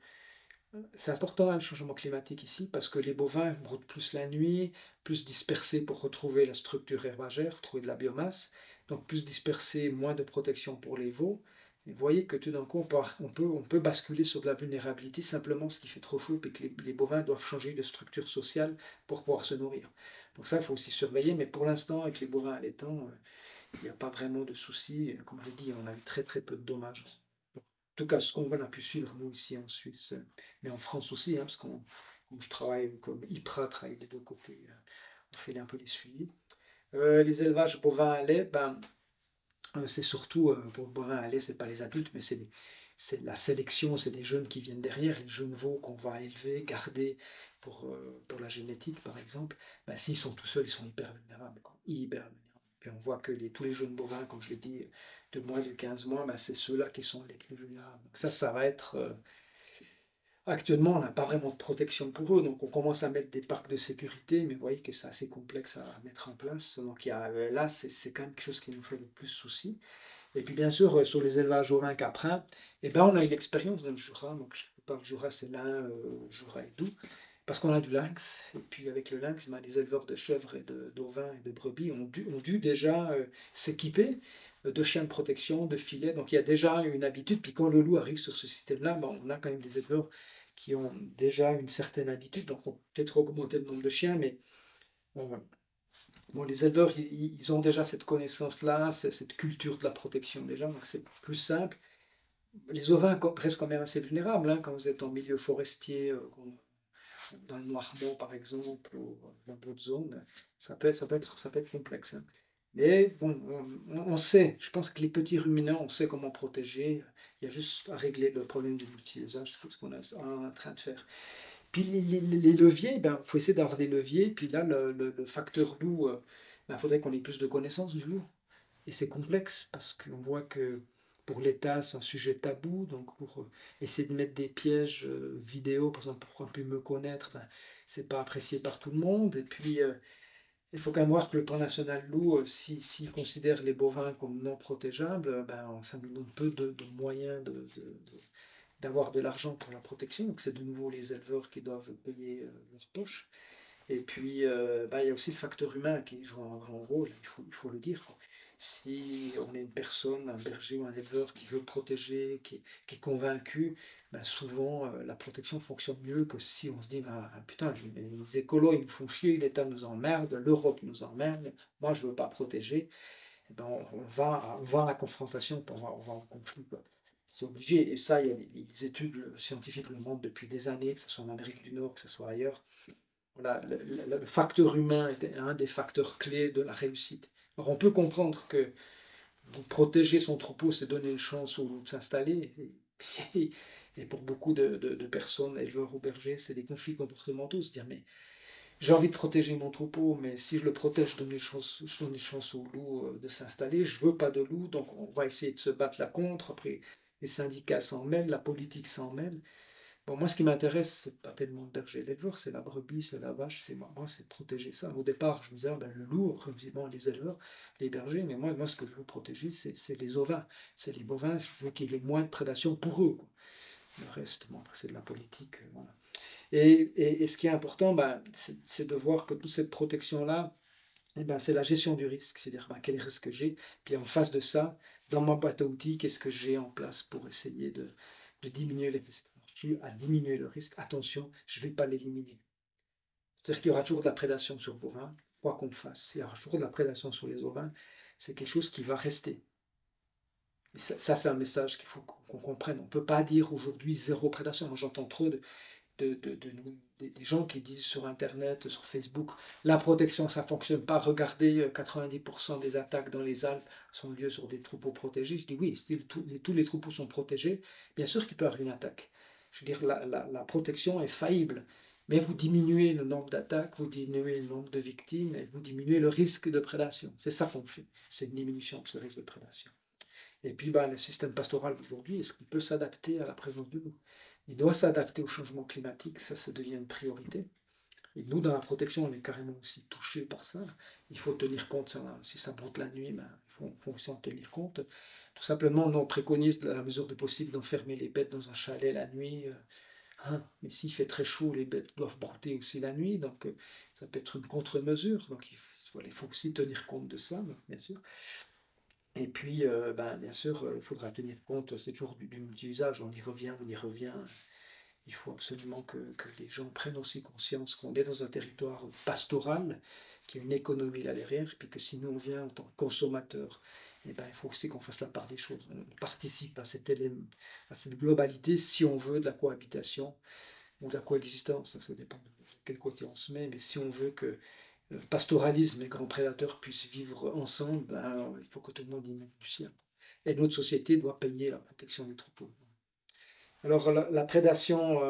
C'est important, hein, le changement climatique ici, parce que les bovins broutent plus la nuit, plus dispersés pour retrouver la structure herbagère, retrouver de la biomasse, donc plus dispersés, moins de protection pour les veaux. Et vous voyez que tout d'un coup, on peut basculer sur de la vulnérabilité simplement parce qu'il fait trop chaud et que les bovins doivent changer de structure sociale pour pouvoir se nourrir. Donc ça, il faut aussi surveiller, mais pour l'instant, avec les bovins allaitants, il n'y a pas vraiment de soucis. Comme je l'ai dit, on a eu très très peu de dommages. En tout cas, ce qu'on a pu suivre, nous, ici en Suisse, mais en France aussi, hein, parce qu'on, comme je travaille, comme IPRA travaille des deux côtés, on fait un peu les suivis. Les élevages bovins à lait, ben, c'est surtout, pour le bovin à lait, c'est pas les adultes, mais c'est la sélection, c'est les jeunes qui viennent derrière, les jeunes veaux qu'on va élever, garder pour la génétique, par exemple. Ben, s'ils sont tout seuls, ils sont hyper vulnérables, quoi, hyper vulnérables. Puis on voit que tous les jeunes bovins, comme je l'ai dit, de moins de 15 mois, ben, c'est ceux-là qui sont les plus vulnérables. Donc ça va être... actuellement, on n'a pas vraiment de protection pour eux, donc on commence à mettre des parcs de sécurité, mais vous voyez que c'est assez complexe à mettre en place. Donc là, c'est quand même quelque chose qui nous fait le plus souci. Et puis bien sûr, sur les élevages ovins caprins, eh ben, on a une expérience dans le Jura. Donc je parle Jura, c'est l'Ain, Jura et Doubs, parce qu'on a du lynx. Et puis avec le lynx, ben, les éleveurs de chèvres et d'ovins et de brebis ont dû déjà s'équiper de chiens de protection, de filets. Donc il y a déjà une habitude. Puis quand le loup arrive sur ce système-là, ben, on a quand même des éleveurs qui ont déjà une certaine habitude. Donc on peut peut-être augmenter le nombre de chiens, mais bon, les éleveurs, ils ont déjà cette connaissance-là, cette culture de la protection déjà, donc c'est plus simple. Les ovins restent quand même assez vulnérables, hein, quand vous êtes en milieu forestier, dans le Noirmont par exemple, ou dans d'autres zones, ça peut être complexe, hein. Mais bon, on sait, je pense que les petits ruminants, on sait comment protéger. Il y a juste à régler le problème du multi-usage, c'est ce qu'on est en train de faire. Puis les leviers, ben, faut essayer d'avoir des leviers. Puis là, le facteur loup, il faudrait qu'on ait plus de connaissances du loup. Et c'est complexe parce qu'on voit que pour l'État, c'est un sujet tabou, donc pour essayer de mettre des pièges vidéo, par exemple, pour un peu me connaître, ben, c'est pas apprécié par tout le monde. Et puis, il faut quand même voir que le plan national loup, s'il considère les bovins comme non protégeables, ben, ça nous donne peu de moyens d'avoir de l'argent pour la protection. Donc c'est de nouveau les éleveurs qui doivent payer leur poche. Et puis, bah, il y a aussi le facteur humain qui joue un grand rôle, il faut le dire, quoi. Si on est une personne, un berger ou un éleveur qui veut protéger, qui est convaincu, ben souvent la protection fonctionne mieux que si on se dit ah, putain, les écolos ils nous font chier, l'État nous emmerde, l'Europe nous emmerde, moi je veux pas protéger. Eh ben, on va à la confrontation, on va au conflit, quoi. C'est obligé, et ça, il y a les études scientifiques le montrent depuis des années, que ce soit en Amérique du Nord, que ce soit ailleurs. Voilà, le facteur humain est un des facteurs clés de la réussite. Alors on peut comprendre que protéger son troupeau, c'est donner une chance au loup de s'installer. Et pour beaucoup de personnes, éleveurs ou bergers, c'est des conflits comportementaux. Se dire, mais j'ai envie de protéger mon troupeau, mais si je le protège, je donne une chance au loup de s'installer. Je veux pas de loup, donc on va essayer de se battre là contre. Après, les syndicats s'en mêlent, la politique s'en mêle. Bon, moi, ce qui m'intéresse, c'est pas tellement le berger et l'éleveur, c'est la brebis, c'est la vache, c'est moi, c'est de protéger ça. Au départ, je me disais, ah, ben, le loup, après, je me disais, bon, les éleveurs, les bergers, mais moi, ce que je veux protéger, c'est les ovins, c'est les bovins, je veux qu'il y ait le moins de prédation pour eux, quoi. Le reste, bon, après, c'est de la politique, voilà. Et ce qui est important, ben, c'est de voir que toute cette protection-là, eh ben, c'est la gestion du risque, c'est-à-dire ben, quel risque j'ai, puis en face de ça, dans ma boîte à outils, qu'est-ce que j'ai en place pour essayer de diminuer les risques. Alors, je suis à diminuer le risque, attention, je ne vais pas l'éliminer. C'est-à-dire qu'il y aura toujours de la prédation sur bovins, quoi qu'on fasse, il y aura toujours de la prédation sur les ovins, c'est quelque chose qui va rester. Et ça c'est un message qu'il faut qu'on comprenne. On ne peut pas dire aujourd'hui zéro prédation. Moi, j'entends trop des gens qui disent sur Internet, sur Facebook, la protection, ça ne fonctionne pas. Regardez, 90% des attaques dans les Alpes sont liées sur des troupeaux protégés. Je dis oui, si tous les troupeaux sont protégés, bien sûr qu'il peut y avoir une attaque. Je veux dire, la protection est faillible. Mais vous diminuez le nombre d'attaques, vous diminuez le nombre de victimes, et vous diminuez le risque de prédation. C'est ça qu'on fait. C'est une diminution de ce risque de prédation. Et puis, bah, le système pastoral aujourd'hui, est-ce qu'il peut s'adapter à la présence du loup? Il doit s'adapter au changement climatique, ça devient une priorité. Et nous, dans la protection, on est carrément aussi touchés par ça. Il faut tenir compte, si ça broute la nuit, ben, faut aussi en tenir compte. Tout simplement, nous, on préconise, à la mesure du possible, d'enfermer les bêtes dans un chalet la nuit. Hein. Mais s'il fait très chaud, les bêtes doivent brouter aussi la nuit, donc ça peut être une contre-mesure. Donc il faut aussi tenir compte de ça, bien sûr. Et puis, ben, bien sûr, il faudra tenir compte, c'est toujours du multi-usage, on y revient. Il faut absolument que les gens prennent aussi conscience qu'on est dans un territoire pastoral, qu'il y a une économie là derrière, puis que si nous on vient en tant que consommateurs, eh ben, il faut aussi qu'on fasse la part des choses. On participe à cette globalité si on veut de la cohabitation ou de la coexistence, ça dépend de quel côté on se met, mais si on veut que pastoralisme et grands prédateurs puissent vivre ensemble, ben, il faut que tout le monde y mette du sien. Et notre société doit payer la protection des troupeaux. Alors la prédation,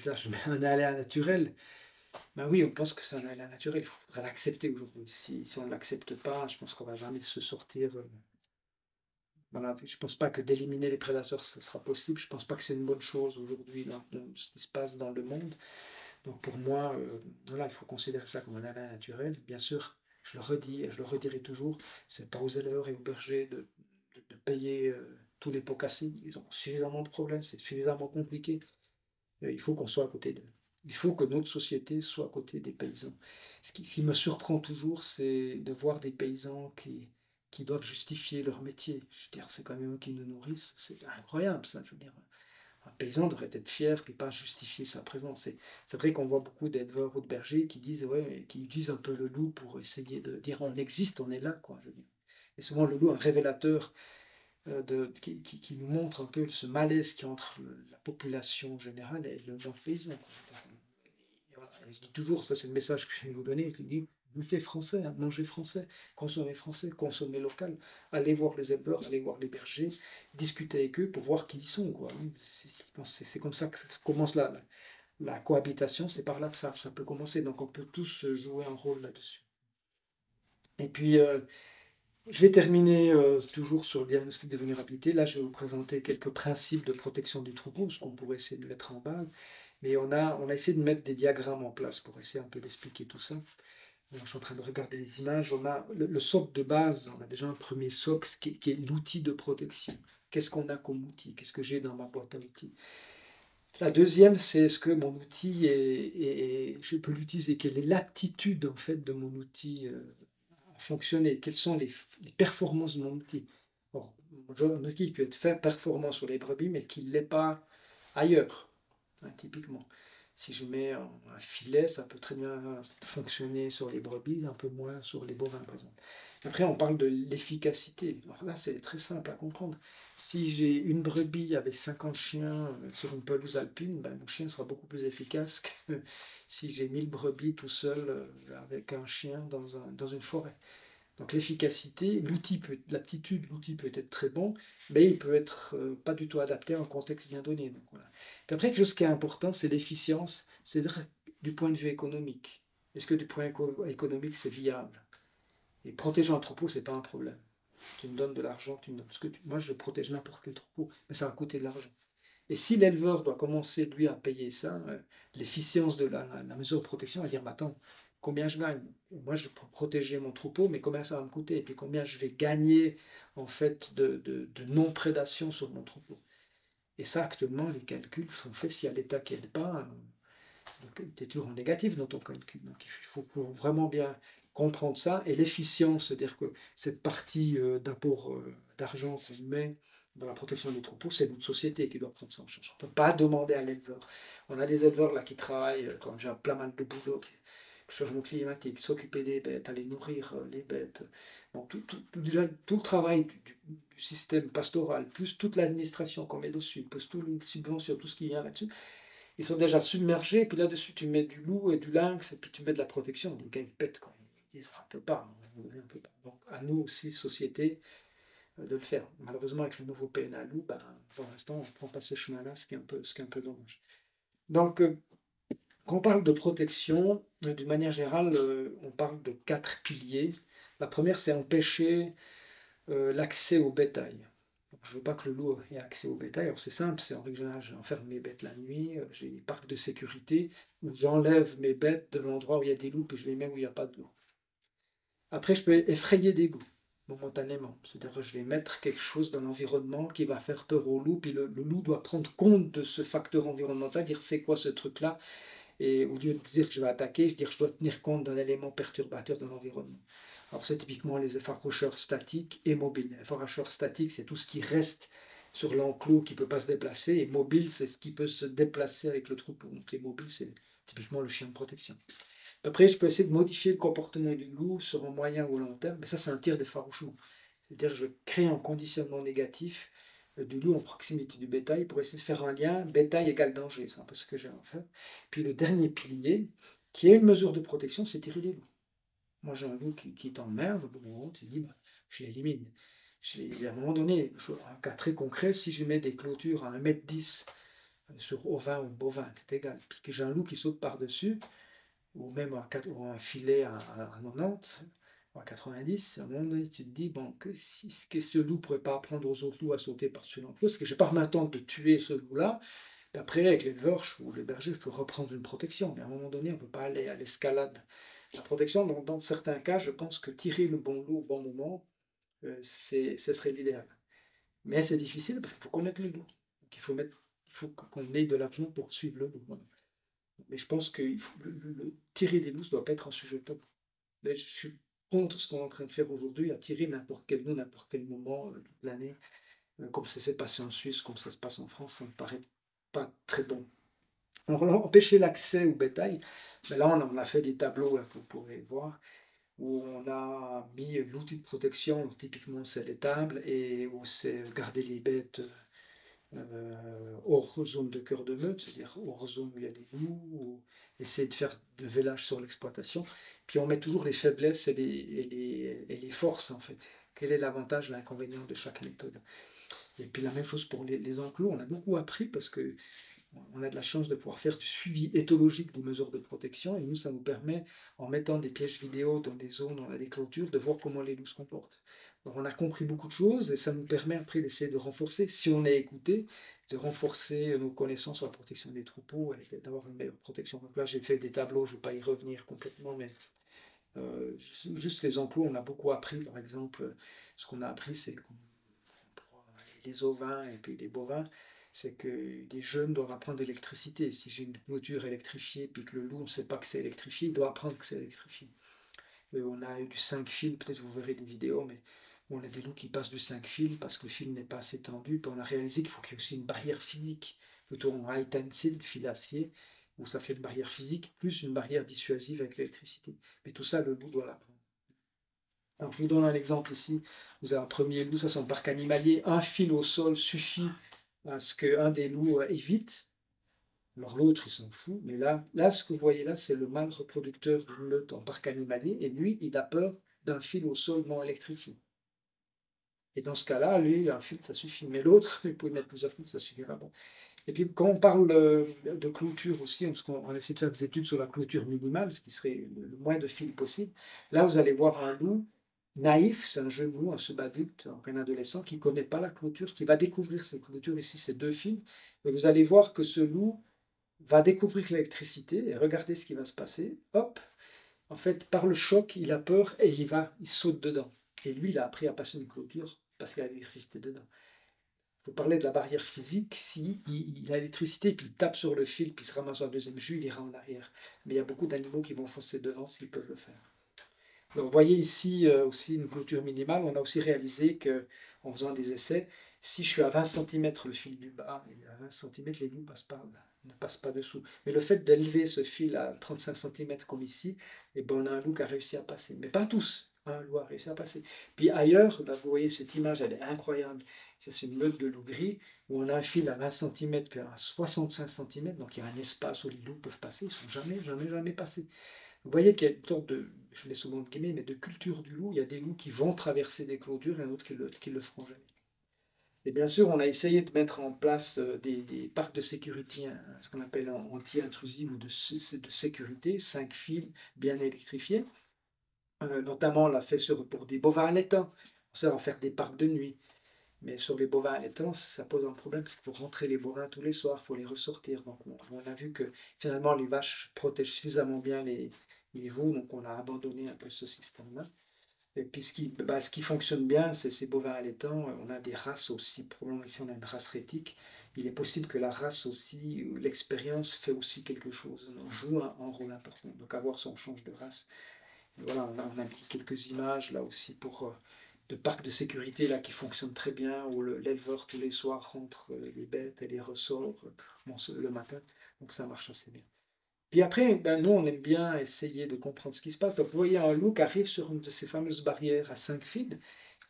là je mets un aléa naturel. Ben oui, on pense que c'est un aléa naturel, il faudrait l'accepter aujourd'hui. Si on ne l'accepte pas, je pense qu'on va jamais se sortir. Voilà, je ne pense pas que d'éliminer les prédateurs, ce sera possible. Je ne pense pas que c'est une bonne chose aujourd'hui dans ce qui se passe dans le monde. Donc pour moi, voilà, il faut considérer ça comme un aléa naturel. Bien sûr, je le redis et je le redirai toujours, c'est pas aux éleveurs et aux bergers de payer tous les pots cassés. Ils ont suffisamment de problèmes, c'est suffisamment compliqué. Il faut qu'on soit à côté d'eux. Il faut que notre société soit à côté des paysans. Ce qui me surprend toujours, c'est de voir des paysans qui doivent justifier leur métier. Je veux dire, c'est quand même eux qui nous nourrissent. C'est incroyable ça, je veux dire. Un paysan devrait être fier et pas justifier sa présence. C'est vrai qu'on voit beaucoup d'éleveurs ou de bergers qui disent, ouais, qui utilisent un peu le loup pour essayer de dire on existe, on est là, quoi, je veux dire. Et souvent le loup est un révélateur qui nous montre un peu ce malaise qui est entre la population générale et le paysan. Et voilà. Et je dis toujours, ça c'est le message que je vais vous donner, je dis, bouffez français, hein, mangez français, consommez local, allez voir les éleveurs, allez voir les bergers, discutez avec eux pour voir qui ils sont, quoi. C'est comme ça que commence la cohabitation, c'est par là que ça peut commencer, donc on peut tous jouer un rôle là-dessus. Et puis, Je vais terminer toujours sur le diagnostic de vulnérabilité. Là, je vais vous présenter quelques principes de protection du troupeau, ce qu'on pourrait essayer de mettre en base. Mais on a essayé de mettre des diagrammes en place pour essayer un peu d'expliquer tout ça. Alors, je suis en train de regarder les images. On a le socle de base, on a déjà un premier socle qui est l'outil de protection. Qu'est-ce qu'on a comme outil? Qu'est-ce que j'ai dans ma boîte à outils? La deuxième, c'est est-ce que mon outil je peux l'utiliser? Quelle est l'aptitude en fait de mon outil à fonctionner? Quelles sont les performances de mon outil? Or, un outil peut être fait performant sur les brebis, mais qu'il ne l'est pas ailleurs, hein, typiquement. Si je mets un filet, ça peut très bien fonctionner sur les brebis, un peu moins sur les bovins, par exemple. Après, on parle de l'efficacité. Alors là, c'est très simple à comprendre. Si j'ai une brebis avec 50 chiens sur une pelouse alpine, ben, mon chien sera beaucoup plus efficace que si j'ai 1000 brebis tout seul avec un chien dans une forêt. Donc l'efficacité, l'aptitude, l'outil peut être très bon, mais il peut être pas du tout adapté à un contexte bien donné. Donc, voilà. Puis après, quelque chose qui est important, c'est l'efficience, c'est-à-dire du point de vue économique. Est-ce que du point économique, c'est viable? Et protéger un troupeau, c'est pas un problème. Tu me donnes de l'argent, parce que moi, je protège n'importe quel troupeau, mais ça va coûter de l'argent. Et si l'éleveur doit commencer, lui, à payer ça, l'efficience de la mesure de protection, va dire, bah, attends, combien je gagne? Moi, je peux protéger mon troupeau, mais combien ça va me coûter? Et puis combien je vais gagner, en fait, de non-prédation sur mon troupeau? Et ça, actuellement, les calculs sont faits s'il y a l'État qui n'aide pas, tu es toujours en négatif dans ton calcul. Donc il faut vraiment bien comprendre ça. Et l'efficience, c'est-à-dire que cette partie d'apport d'argent qu'on met dans la protection des troupeaux, c'est notre société qui doit prendre ça en charge. On ne peut pas demander à l'éleveur. On a des éleveurs là qui travaillent, comme j'ai plein mal de boulot, le changement climatique, s'occuper des bêtes, aller nourrir les bêtes. Donc, déjà, tout le travail du système pastoral, plus toute l'administration qu'on met dessus, plus toutes les subventions, tout ce qui vient là-dessus, ils sont déjà submergés, puis là-dessus, tu mets du loup et du lynx, et puis tu mets de la protection. Les gars, ils pètent, quoi. Ils disent, on ne peut pas, on peut pas. Donc, à nous aussi, société, de le faire. Malheureusement, avec le nouveau PNA loup, ben, pour l'instant, on ne prend pas ce chemin-là, ce qui est un peu dommage. Donc, quand on parle de protection, d'une manière générale, on parle de 4 piliers. La première, c'est empêcher l'accès au bétail. Je ne veux pas que le loup ait accès au bétail. Alors c'est simple, c'est en règle générale, j'enferme mes bêtes la nuit, j'ai des parcs de sécurité où j'enlève mes bêtes de l'endroit où il y a des loups et je les mets où il n'y a pas de loups. Après, je peux effrayer des loups momentanément. C'est-à-dire que je vais mettre quelque chose dans l'environnement qui va faire peur au loup, puis le loup doit prendre compte de ce facteur environnemental, dire c'est quoi ce truc-là, et au lieu de dire que je vais attaquer, je dis que je dois tenir compte d'un élément perturbateur de l'environnement. Alors c'est typiquement les effaroucheurs statiques et mobiles. Les effaroucheurs statiques, c'est tout ce qui reste sur l'enclos qui ne peut pas se déplacer, et mobile, c'est ce qui peut se déplacer avec le troupeau. Donc les mobiles, c'est typiquement le chien de protection. Après, je peux essayer de modifier le comportement du loup sur un moyen ou long terme, mais ça, c'est un tir d'effarouchement. C'est-à-dire que je crée un conditionnement négatif du loup en proximité du bétail pour essayer de faire un lien bétail égale danger. C'est un peu ce que j'ai en fait. Puis le dernier pilier, qui est une mesure de protection, c'est tirer les loups. Moi, j'ai un loup qui t'emmerde, bon, tu dis, bah, je l'élimine. À un moment donné, un cas très concret, si je mets des clôtures à 1,10 m sur ovin ou bovin, c'est égal. Puis que j'ai un loup qui saute par-dessus, ou même un filet à 90 ou à 90, à un moment donné, tu te dis, bon, que ce loup ne pourrait pas apprendre aux autres loups à sauter par-dessus l'enclos, parce que je n'ai pas m'attendre de tuer ce loup-là. Puis après, avec l'éleveur ou le berger, je peux reprendre une protection. Mais à un moment donné, on ne peut pas aller à l'escalade. La protection, donc, dans certains cas, je pense que tirer le bon loup au bon moment, ce serait l'idéal. Mais c'est difficile parce qu'il faut connaître le loup. Donc, il faut qu'on ait de l'argent pour suivre le loup. Voilà. Mais je pense que tirer des loups, ça ne doit pas être un sujet top. Mais je suis contre ce qu'on est en train de faire aujourd'hui, à tirer n'importe quel loup, n'importe quel moment, toute l'année, comme ça s'est passé en Suisse, comme ça se passe en France, ça ne me paraît pas très bon. Alors, empêcher l'accès au bétail, mais là, on a fait des tableaux, là, que vous pourrez voir, où on a mis l'outil de protection, donc typiquement c'est l'étable, et où c'est garder les bêtes hors zone de cœur de meute, c'est-à-dire hors zone où il y a des loups, ou essayer de faire de vélage sur l'exploitation. Puis on met toujours les faiblesses et les forces en fait. Quel est l'avantage, l'inconvénient de chaque méthode? Et puis la même chose pour les enclos, on a beaucoup appris parce que on a de la chance de pouvoir faire du suivi éthologique des mesures de protection, et nous, ça nous permet, en mettant des pièges vidéo dans les zones où on a des clôtures, de voir comment les loups se comportent. Alors, on a compris beaucoup de choses et ça nous permet après d'essayer de renforcer, si on est écouté, de renforcer nos connaissances sur la protection des troupeaux et d'avoir une meilleure protection. Donc là, j'ai fait des tableaux, je ne vais pas y revenir complètement, mais juste les enclos, on a beaucoup appris. Par exemple, ce qu'on a appris, c'est que pour les ovins et puis les bovins, c'est que les jeunes doivent apprendre l'électricité. Si j'ai une clôture électrifiée puis que le loup, on ne sait pas que c'est électrifié, il doit apprendre que c'est électrifié. On a eu du 5 fils, peut-être vous verrez des vidéos, mais on a des loups qui passent du 5 fils parce que le fil n'est pas assez tendu. Puis on a réalisé qu'il faut qu'il y ait aussi une barrière physique, plutôt en high tensile, fil acier, où ça fait une barrière physique plus une barrière dissuasive avec l'électricité. Mais tout ça, le loup doit l'apprendre. Alors je vous donne un exemple ici. Vous avez un premier loup, ça c'est un parc animalier. Un fil au sol suffit à ce qu'un des loups évite. Alors l'autre, il s'en fout, mais là, ce que vous voyez là, c'est le mâle reproducteur d'une meute en parc animalier, et lui, il a peur d'un fil au sol non électrifié. Et dans ce cas-là, lui, un fil, ça suffit. Mais l'autre, il peut mettre plusieurs fils, ça suffira pas. Et puis quand on parle de clôture aussi, parce qu'on essaie de faire des études sur la clôture minimale, ce qui serait le moins de fils possible, là, vous allez voir un loup naïf, c'est un jeune loup, un subadulte, un adolescent qui ne connaît pas la clôture, qui va découvrir cette clôture. Ici, c'est 2 fils. Et vous allez voir que ce loup va découvrir l'électricité et regardez ce qui va se passer. Hop, en fait, par le choc, il a peur et il saute dedans. Et lui, il a appris à passer une clôture parce qu'il y a l'électricité dedans. Il faut parler de la barrière physique. Si il a l'électricité, puis il tape sur le fil, puis il se ramasse un deuxième jus, il ira en arrière. Mais il y a beaucoup d'animaux qui vont foncer devant s'ils peuvent le faire. Donc, vous voyez ici aussi une clôture minimale. On a aussi réalisé que, en faisant des essais, si je suis à 20 cm le fil du bas, et à 20 cm, les loups ne passent pas dessous. Mais le fait d'élever ce fil à 35 cm comme ici, eh ben, on a un loup qui a réussi à passer. Mais pas tous. Un loup a réussi à passer. Puis ailleurs, là, vous voyez cette image, elle est incroyable. C'est une meute de loups gris où on a un fil à 20 cm puis à 65 cm. Donc il y a un espace où les loups peuvent passer. Ils ne sont jamais passés. Vous voyez qu'il y a une sorte de, je mets souvent de guillemets, mais de culture du loup. Il y a des loups qui vont traverser des clôtures et d'autres qui le feront jamais. Et bien sûr, on a essayé de mettre en place des parcs de sécurité, ce qu'on appelle anti-intrusive ou de sécurité, 5 fils bien électrifiés. Notamment, on l'a fait pour des bovins allaitants. Ça va faire des parcs de nuit. Mais sur les bovins allaitants, ça pose un problème parce qu'il faut rentrer les bovins tous les soirs, il faut les ressortir. Donc on a vu que finalement les vaches protègent suffisamment bien les veaux, donc on a abandonné un peu ce système-là. Et puis ce qui fonctionne bien, c'est ces bovins allaitants. On a des races aussi, probablement ici on a une race rétique. Il est possible que la race aussi, l'expérience fait aussi quelque chose, joue un rôle important. Donc à voir si on change de race. Et voilà, on a mis quelques images là aussi de parcs de sécurité là, qui fonctionnent très bien, où l'éleveur tous les soirs rentre les bêtes et les ressort le matin. Donc ça marche assez bien. Puis après, ben, nous, on aime bien essayer de comprendre ce qui se passe. Donc vous voyez un loup qui arrive sur une de ces fameuses barrières à 5 fils.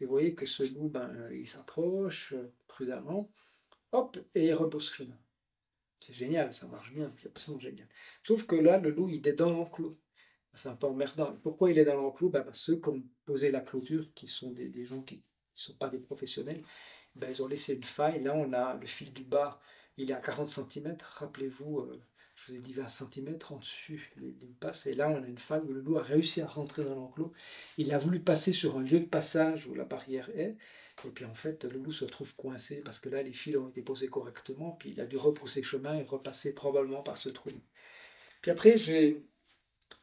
Et vous voyez que ce loup, ben, il s'approche prudemment, hop, et il rebrousse chemin. C'est génial, ça marche bien, c'est absolument génial. Sauf que là, le loup, il est dans l'enclos. C'est un peu emmerdant. Pourquoi il est dans l'enclos? Ben, parce que ceux qui ont posé la clôture, qui sont des gens qui ne sont pas des professionnels, ben, ils ont laissé une faille. Là, on a le fil du bas, il est à 40 cm. Rappelez-vous, je vous ai dit 20 cm en dessus, il passe. Et là, on a une faille où le loup a réussi à rentrer dans l'enclos. Il a voulu passer sur un lieu de passage où la barrière est. Et puis en fait, le loup se trouve coincé parce que là, les fils ont été posés correctement. Puis il a dû repousser chemin et repasser probablement par ce trou. Puis après,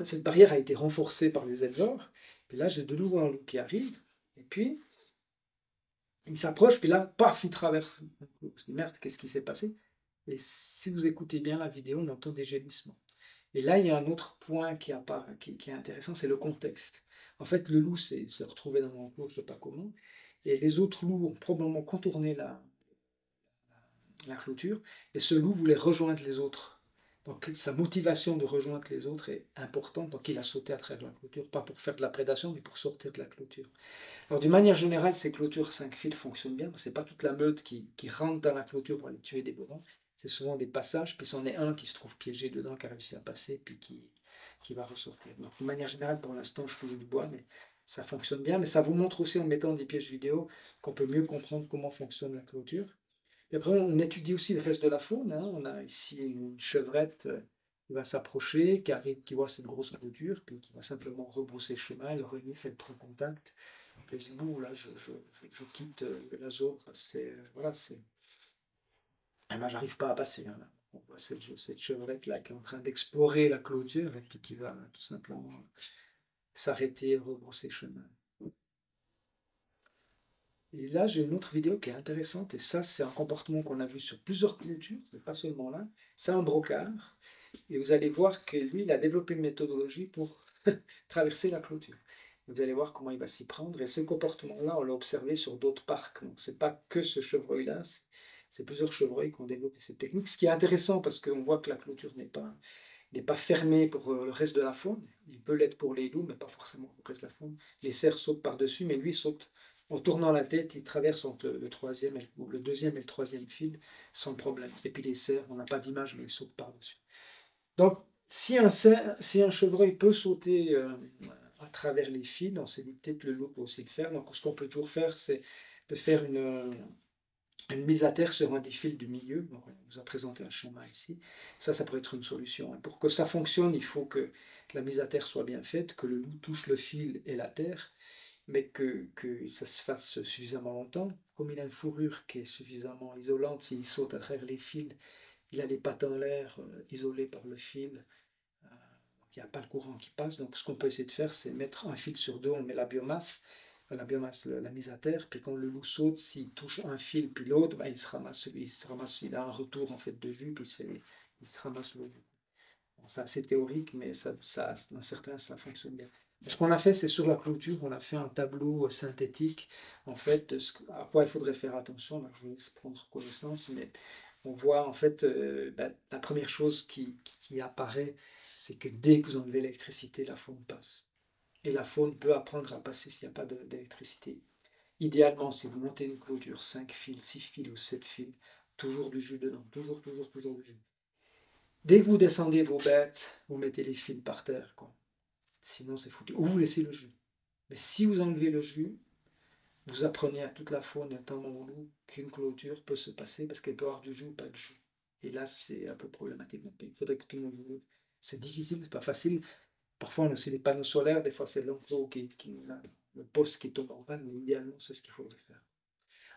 cette barrière a été renforcée par les éleveurs. Puis là, j'ai de nouveau un loup qui arrive. Et puis, il s'approche, puis là, paf, il traverse. Je me dis, merde, qu'est-ce qui s'est passé? Et si vous écoutez bien la vidéo, on entend des gémissements. Et là, il y a un autre point qui est intéressant, c'est le contexte. En fait, le loup s'est retrouvé dans l'enclos, je ne sais pas comment. Et les autres loups ont probablement contourné la clôture. Et ce loup voulait rejoindre les autres. Donc sa motivation de rejoindre les autres est importante. Donc il a sauté à travers la clôture, pas pour faire de la prédation, mais pour sortir de la clôture. Alors d'une manière générale, ces clôtures 5 fils fonctionnent bien. Ce n'est pas toute la meute qui rentre dans la clôture pour aller tuer des bovins. C'est souvent des passages, puis c'en est un qui se trouve piégé dedans, qui a réussi à passer, puis qui va ressortir. Donc d'une manière générale, pour l'instant, je touche du bois, mais ça fonctionne bien. Mais ça vous montre aussi en mettant des pièges vidéo qu'on peut mieux comprendre comment fonctionne la clôture. Et après, on étudie aussi le reste de la faune. Hein. On a ici une chevrette qui va s'approcher, qui voit cette grosse clôture, puis qui va simplement rebrousser le chemin, elle renifle, elle prend contact. les hiboux, là, je quitte la zone. C'est, voilà, c'est. Et moi, j'arrive pas à passer, hein, là. On voit cette chevrette là qui est en train d'explorer la clôture et puis qui va tout simplement s'arrêter et rebrousser chemin. Et là, j'ai une autre vidéo qui est intéressante, et ça, c'est un comportement qu'on a vu sur plusieurs clôtures, mais pas seulement là. C'est un brocard, et vous allez voir que lui, il a développé une méthodologie pour traverser la clôture. Vous allez voir comment il va s'y prendre, et ce comportement-là, on l'a observé sur d'autres parcs. Donc, c'est pas que ce chevreuil-là, c'est plusieurs chevreuils qui ont développé cette technique. Ce qui est intéressant, parce qu'on voit que la clôture n'est pas fermée pour le reste de la faune. Il peut l'être pour les loups, mais pas forcément pour le reste de la faune. Les cerfs sautent par-dessus, mais lui saute en tournant la tête, il traverse entre le deuxième et le troisième fil sans problème. Et puis les cerfs, on n'a pas d'image, mais ils sautent par-dessus. Donc, si un chevreuil peut sauter à travers les fils, on s'est dit peut-être le loup peut aussi le faire. Donc, ce qu'on peut toujours faire, c'est de faire une mise à terre sur un des fils du milieu. Bon, on vous a présenté un schéma ici. Ça pourrait être une solution. Pour que ça fonctionne, il faut que la mise à terre soit bien faite, que le loup touche le fil et la terre, mais que ça se fasse suffisamment longtemps. Comme il a une fourrure qui est suffisamment isolante, s'il saute à travers les fils, il a les pattes en l'air, isolées par le fil. Il n'y a pas le courant qui passe. Donc ce qu'on peut essayer de faire, c'est mettre un fil sur deux, on met la biomasse, la mise à terre, puis quand le loup saute, s'il touche un fil puis l'autre, ben, il a un retour en fait de jus, puis il se ramasse le jus. Bon, c'est assez théorique, mais dans certains, ça fonctionne bien. Ce qu'on a fait, c'est sur la clôture, on a fait un tableau synthétique, en fait, à quoi il faudrait faire attention. Là, je vous laisse prendre connaissance, mais on voit en fait, la première chose qui apparaît, c'est que dès que vous enlevez l'électricité, la faune passe. Et la faune peut apprendre à passer s'il n'y a pas d'électricité. Idéalement, si vous montez une clôture, 5 fils, 6 fils ou 7 fils, toujours du jus dedans, toujours, toujours, toujours du jus. Dès que vous descendez vos bêtes, vous mettez les fils par terre, quoi. Sinon, c'est foutu. Ou vous laissez le jus. Mais si vous enlevez le jus, vous apprenez à toute la faune, notamment au loup, qu'une clôture peut se passer parce qu'elle peut avoir du jus ou pas de jus. Et là, c'est un peu problématique. Donc, il faudrait que tout le monde joue. C'est difficile, c'est pas facile. Parfois, on a aussi des panneaux solaires, des fois, c'est l'enclos le poste qui tombe en panne, mais idéalement, c'est ce qu'il faudrait faire.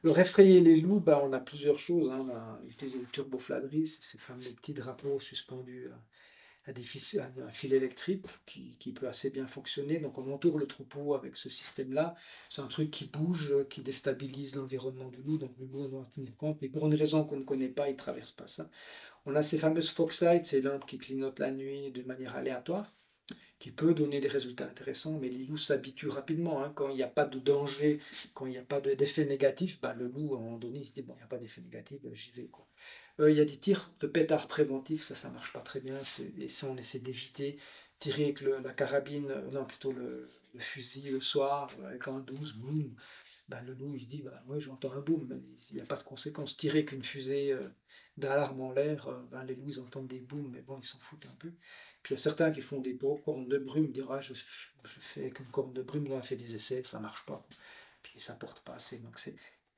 Le réfrayer les loups, ben, on a plusieurs choses, hein. On a utilisé le turbofladerie, c'est ces fameux petits drapeaux suspendus à un fil électrique qui peut assez bien fonctionner. Donc on entoure le troupeau avec ce système-là. C'est un truc qui bouge, qui déstabilise l'environnement du loup, donc le loup doit en tenir compte. Mais pour une raison qu'on ne connaît pas, il ne traverse pas ça. On a ces fameuses foxlights, ces lampes qui clignotent la nuit de manière aléatoire, qui peut donner des résultats intéressants, mais les loups s'habituent rapidement, hein. Quand il n'y a pas de danger, quand il n'y a pas d'effet négatif, bah, le loup, à un moment donné, il se dit, bon, il n'y a pas d'effet négatif, j'y vais, quoi. Il y a des tirs de pétards préventifs, ça ne marche pas très bien, et ça, on essaie d'éviter. Tirer avec la carabine, non, plutôt le fusil le soir, avec un 12, boum, bah, le loup, il se dit, bah, oui, j'entends un boom, mais il n'y a pas de conséquence. Tirer qu'une fusée d'alarme en l'air, ben, les loups, ils entendent des booms, mais bon, ils s'en foutent un peu. Puis il y a certains qui font des beaux cornes de brume, ils disent, ah, je fais avec une corne de brume, là, on a fait des essais, ça ne marche pas. Puis ça ne porte pas assez. Donc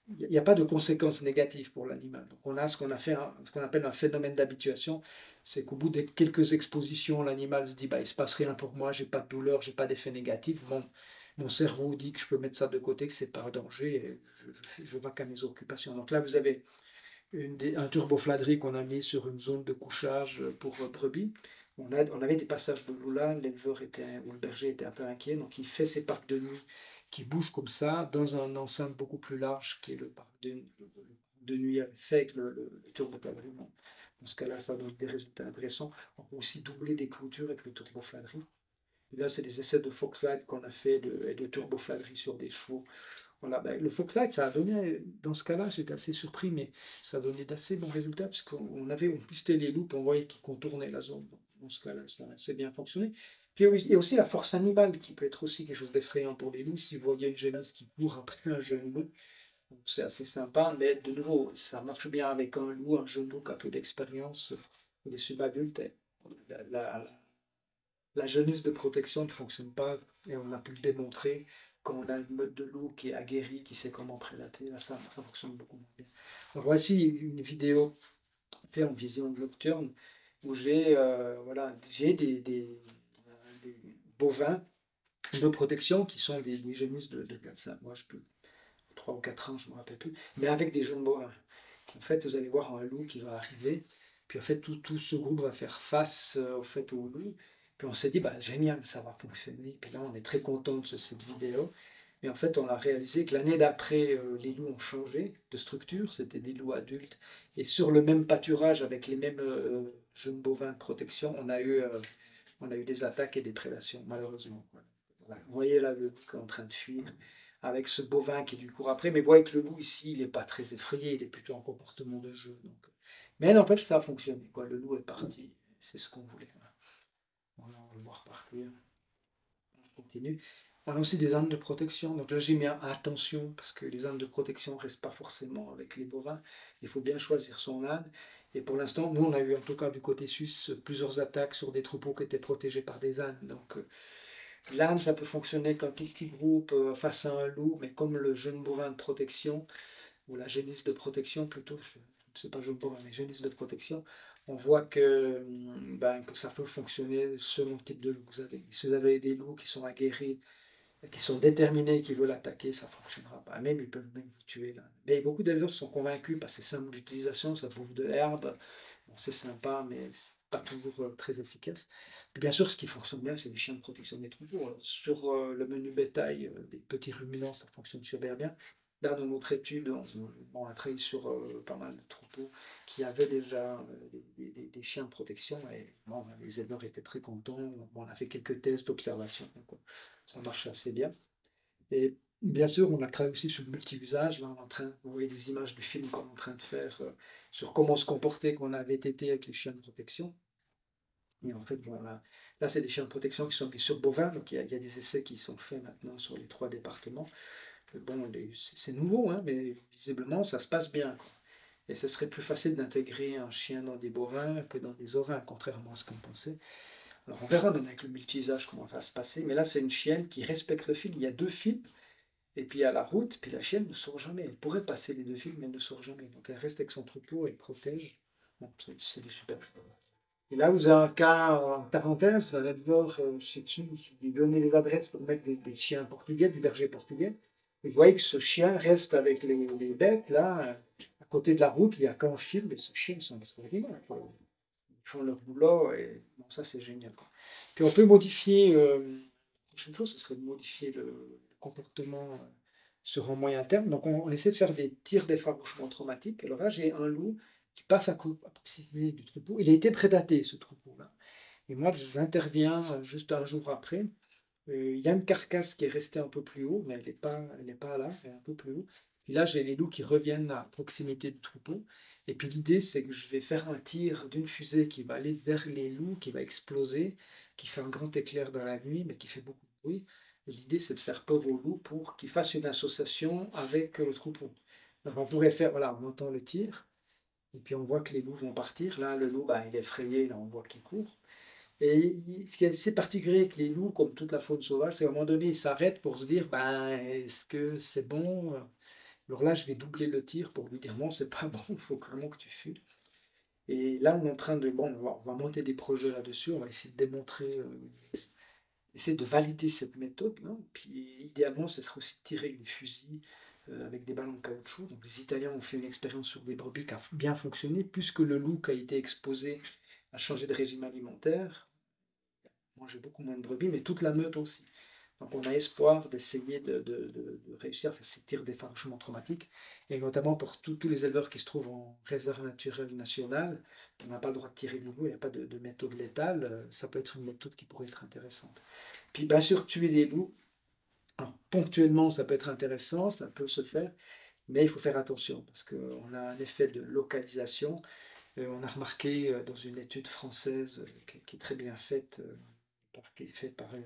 il n'y a pas de conséquences négatives pour l'animal. Donc on a ce qu'on appelle un phénomène d'habituation, c'est qu'au bout de quelques expositions, l'animal se dit, bah, il ne se passe rien pour moi, j'ai pas de douleur, j'ai pas d'effet négatif. Mon cerveau dit que je peux mettre ça de côté, que c'est pas un danger, et je vais qu'à mes occupations. Donc là, vous avez un turbofladerie qu'on a mis sur une zone de couchage pour brebis. On avait des passages de loup là, l'éleveur ou le berger était un peu inquiet, donc il fait ses parcs de nuit qui bougent comme ça, dans un enceinte beaucoup plus large qui est le parc de nuit fait avec le turbofladerie. Bon, dans ce cas-là, ça donne des résultats intéressants. On peut aussi doubler des clôtures avec le turbofladerie. Et là, c'est des essais de Foxlight qu'on a fait et de turbofladerie sur des chevaux. Voilà, ben, le Foxlight, ça a donné, dans ce cas-là, j'étais assez surpris, mais ça a donné d'assez bons résultats, on pistait les loups, on voyait qu'ils contournaient la zone. Donc, dans ce cas-là, ça a assez bien fonctionné. Puis il y a aussi la force animale, qui peut être aussi quelque chose d'effrayant pour les loups, si vous voyez une jeunesse qui court après un jeune loup. C'est assez sympa, mais de nouveau, ça marche bien avec un loup, un jeune loup qui a peu d'expérience, il est subadulte. La, la, la jeunesse de protection ne fonctionne pas, et on a pu le démontrer quand on a une meute de loup qui est aguerrie, qui sait comment prédater. Là, ça fonctionne beaucoup moins bien. Donc, voici une vidéo faite en vision nocturne où j'ai voilà, des bovins de protection qui sont des génisses de 4-5 mois, 3 ou 4 ans, je ne me rappelle plus, mais avec des jeunes bovins. En fait, vous allez voir un loup qui va arriver, puis en fait, tout ce groupe va faire face au fait au loup. Puis on s'est dit, bah, génial, ça va fonctionner. Puis là, on est très content de cette vidéo. Et en fait, on a réalisé que l'année d'après, les loups ont changé de structure. C'était des loups adultes. Et sur le même pâturage, avec les mêmes jeunes bovins de protection, on a eu des attaques et des prédations, malheureusement. Voilà. Vous voyez là le loup qui est en train de fuir, avec ce bovin qui lui court après. Mais vous voyez que le loup ici, il n'est pas très effrayé, il est plutôt en comportement de jeu. Donc. Mais n'empêche, ça a fonctionné, quoi. Le loup est parti, c'est ce qu'on voulait. Voilà, on va le voir partir. On continue. On a aussi des armes de protection. Donc là, j'ai mis attention parce que les armes de protection ne restent pas forcément avec les bovins. Il faut bien choisir son âne. Et pour l'instant, nous, on a eu en tout cas du côté suisse plusieurs attaques sur des troupeaux qui étaient protégés par des ânes. Donc l'âne, ça peut fonctionner qu'un tout petit groupe face à un loup, mais comme le jeune bovin de protection, ou la génisse de protection plutôt, je ne sais pas jeune bovin, mais génisse de protection, on voit que ça peut fonctionner selon le type de loup que vous avez. Si vous avez des loups qui sont aguerris, qui sont déterminés, qui veulent attaquer, ça ne fonctionnera pas. Même, ils peuvent même vous tuer là. Mais beaucoup d'éleveurs sont convaincus parce que c'est simple d'utilisation, ça bouffe de l'herbe, bon, c'est sympa, mais c'est pas toujours très efficace. Puis bien sûr, ce qui fonctionne bien, c'est les chiens de protection des troupeaux. Alors, sur le menu bétail, des petits ruminants, ça fonctionne super bien. Là, dans notre étude, on a travaillé sur pas mal de troupeaux qui avaient déjà des chiens de protection et bon, les éleveurs étaient très contents. Bon, on a fait quelques tests d'observation, donc, ça marche assez bien. Et bien sûr, on a travaillé aussi sur le multi-usage. Là, on est en train, vous voyez des images du film qu'on est en train de faire sur comment se comporter quand on avait été avec les chiens de protection. Et en fait, voilà, là, c'est des chiens de protection qui sont mis sur bovins. Donc, il y a des essais qui sont faits maintenant sur les 3 départements. Bon, c'est nouveau, hein, mais visiblement, ça se passe bien, quoi. Et ce serait plus facile d'intégrer un chien dans des bovins que dans des ovins, contrairement à ce qu'on pensait. Alors, on verra maintenant avec le multi-usage comment ça va se passer. Mais là, c'est une chienne qui respecte le fil. Il y a 2 fils. Et puis il y a la route, puis la chienne ne sort jamais. Elle pourrait passer les 2 fils, mais elle ne sort jamais. Donc elle reste avec son troupeau, elle protège. Bon, c'est super. Et là, vous avez un cas en parenthèse, un éleveur chez qui lui donnait les adresses pour mettre des chiens portugais, du berger portugais. Et vous voyez que ce chien reste avec les bêtes, là, à côté de la route, il n'y a qu'un fil, mais ce chien, ils sont extraordinaires, quoi. Ils font leur boulot, et bon, ça, c'est génial, quoi. Puis on peut modifier, la prochaine chose, ce serait de modifier le comportement sur un moyen terme. Donc on essaie de faire des tirs d'effarouchement traumatique. Alors là, j'ai un loup qui passe à proximité du troupeau. Il a été prédaté, ce troupeau-là. Et moi, j'interviens juste un jour après. Il y a une carcasse qui est restée un peu plus haut, mais elle n'est pas là, elle est un peu plus haut. Puis là, j'ai les loups qui reviennent à proximité du troupeau. Et puis l'idée, c'est que je vais faire un tir d'une fusée qui va aller vers les loups, qui va exploser, qui fait un grand éclair dans la nuit, mais qui fait beaucoup de bruit. Et l'idée, c'est de faire peur aux loups pour qu'ils fassent une association avec le troupeau. Donc on pourrait faire, voilà, on entend le tir, et puis on voit que les loups vont partir. Là, le loup, bah, il est effrayé, là, on voit qu'il court. Et ce qui est assez particulier avec les loups, comme toute la faune sauvage, c'est qu'à un moment donné, ils s'arrêtent pour se dire, ben, est-ce que c'est bon? Alors là, je vais doubler le tir pour lui dire, non, c'est pas bon, il faut vraiment que tu fuis. Et là, on est en train de, bon, on va monter des projets là-dessus, on va essayer de démontrer, essayer de valider cette méthode-là. Puis idéalement, ce serait aussi de tirer avec des fusils, avec des ballons de caoutchouc. Donc les Italiens ont fait une expérience sur des brebis qui a bien fonctionné, puisque le loup qui a été exposé a changé de régime alimentaire. Moi, j'ai beaucoup moins de brebis, mais toute la meute aussi. Donc, on a espoir d'essayer de réussir à faire ces tirs d'effarouchement traumatique, et notamment pour tous les éleveurs qui se trouvent en réserve naturelle nationale, on n'a pas le droit de tirer des loups, il n'y a pas de méthode létale, ça peut être une méthode qui pourrait être intéressante. Puis, bien sûr, tuer des loups, alors, ponctuellement, ça peut être intéressant, ça peut se faire, mais il faut faire attention, parce qu'on a un effet de localisation. On a remarqué dans une étude française qui est très bien faite, qui est faite par une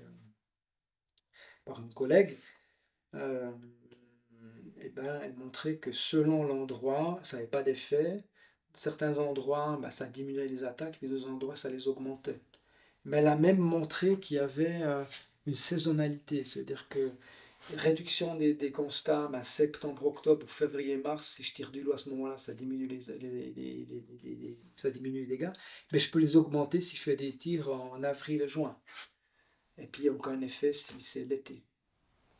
collègue, euh, eh ben, elle montrait que selon l'endroit, ça n'avait pas d'effet. Certains endroits, bah, ça diminuait les attaques, mais d'autres endroits, ça les augmentait. Mais elle a même montré qu'il y avait une saisonnalité, c'est-à-dire que réduction des constats, bah, septembre, octobre, février, mars, si je tire du loup à ce moment-là, ça diminue ça diminue les dégâts, mais je peux les augmenter si je fais des tirs en avril et juin. et puis il n'y a aucun effet si c'est l'été.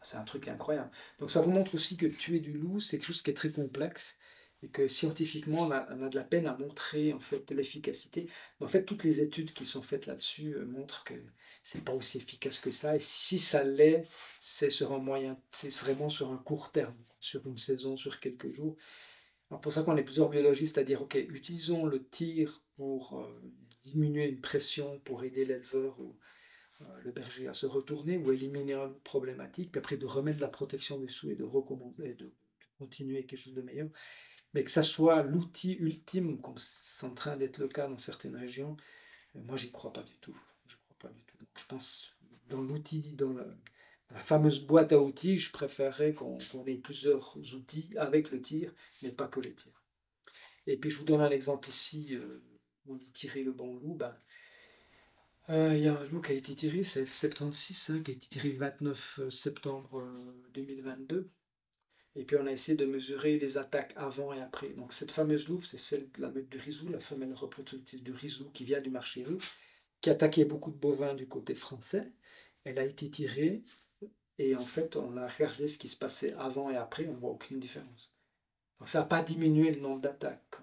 C'est un truc incroyable. Donc ça vous montre aussi que tuer du loup, c'est quelque chose qui est très complexe et que scientifiquement, on a de la peine à montrer en fait l'efficacité. En fait, toutes les études qui sont faites là-dessus montrent que c'est pas aussi efficace que ça. Et si ça l'est, c'est sur un moyen, c'est vraiment sur un court terme, sur une saison, sur quelques jours. Alors pour ça qu'on est plusieurs biologistes à dire, ok, utilisons le tir pour diminuer une pression, pour aider l'éleveur ou le berger à se retourner ou éliminer une problématique, puis après de remettre la protection dessous et de recommencer, de continuer quelque chose de meilleur. Mais que ça soit l'outil ultime, comme c'est en train d'être le cas dans certaines régions, moi j'y crois pas du tout. Je crois pas du tout. Donc, je pense dans l'outil, dans la fameuse boîte à outils, je préférerais qu'on ait plusieurs outils avec le tir, mais pas que le tir. Et puis je vous donne un exemple ici, on dit tirer le bon loup, ben, il y a un loup qui a été tiré, c'est 76, hein, qui a été tiré le 29 septembre 2022. Et puis on a essayé de mesurer les attaques avant et après. Donc cette fameuse louve, c'est celle de la meute du Rizou, la femelle reproductrice du Rizou qui vient du marché loup, qui attaquait beaucoup de bovins du côté français. Elle a été tirée et en fait on a regardé ce qui se passait avant et après, on ne voit aucune différence. Donc ça n'a pas diminué le nombre d'attaques.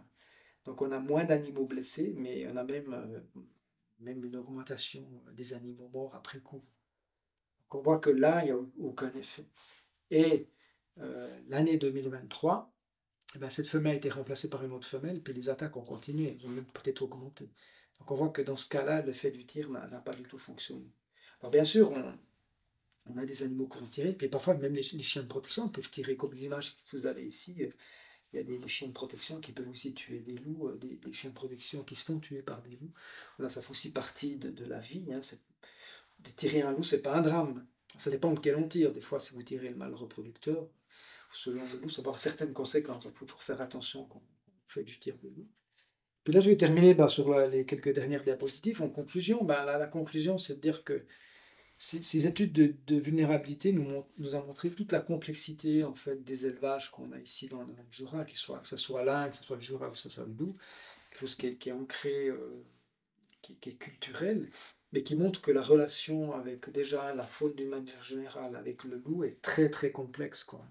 Donc on a moins d'animaux blessés, mais on a même une augmentation des animaux morts après coup. Donc on voit que là, il n'y a aucun effet. Et l'année 2023, eh ben, cette femelle a été remplacée par une autre femelle, puis les attaques ont continué, elles ont même peut-être augmenté. Donc on voit que dans ce cas-là, l'effet du tir n'a pas du tout fonctionné. Alors bien sûr, on a des animaux qui sont tirés, puis parfois même les chiens de protection peuvent tirer, comme les images que vous avez ici. Il y a des chiens de protection qui peuvent aussi tuer des loups, des chiens de protection qui se font tuer par des loups. Là, ça fait aussi partie de la vie. Hein. De tirer un loup, c'est pas un drame. Ça dépend de quel on tire. Des fois, si vous tirez le mâle reproducteur, selon le loup, ça peut avoir certaines conséquences. Il faut toujours faire attention quand on fait du tir de loup. Puis là, je vais terminer sur les quelques dernières diapositives. En conclusion, la conclusion, c'est de dire que ces études de vulnérabilité nous ont montré toute la complexité en fait, des élevages qu'on a ici dans le Jura, que ce soit l'Ain, que ce soit le Jura, que ce soit le Doubs, quelque chose qui est ancré, qui est culturel, mais qui montre que la relation avec déjà la faune d'une manière générale, avec le loup, est très très complexe, quoi.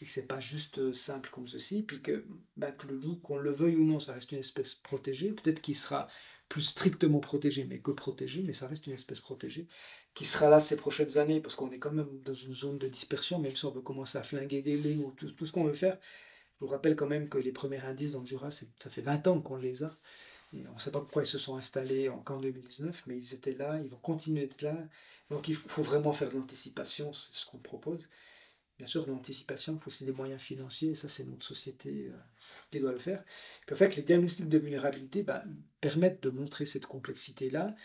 Et que c'est pas juste simple comme ceci, puis que le loup, qu'on le veuille ou non, ça reste une espèce protégée, peut-être qu'il sera plus strictement protégé, mais que protégé, mais ça reste une espèce protégée, qui sera là ces prochaines années, parce qu'on est quand même dans une zone de dispersion, même si on veut commencer à flinguer des loups, tout ce qu'on veut faire. Je vous rappelle quand même que les premiers indices dans le Jura, ça fait 20 ans qu'on les a. Et on ne sait pas pourquoi ils se sont installés qu'en 2019, mais ils étaient là, ils vont continuer d'être là. Donc il faut vraiment faire de l'anticipation, c'est ce qu'on propose. Bien sûr, de l'anticipation, il faut aussi des moyens financiers, et ça c'est notre société qui doit le faire. Puis en fait, les diagnostics de vulnérabilité permettent de montrer cette complexité-là,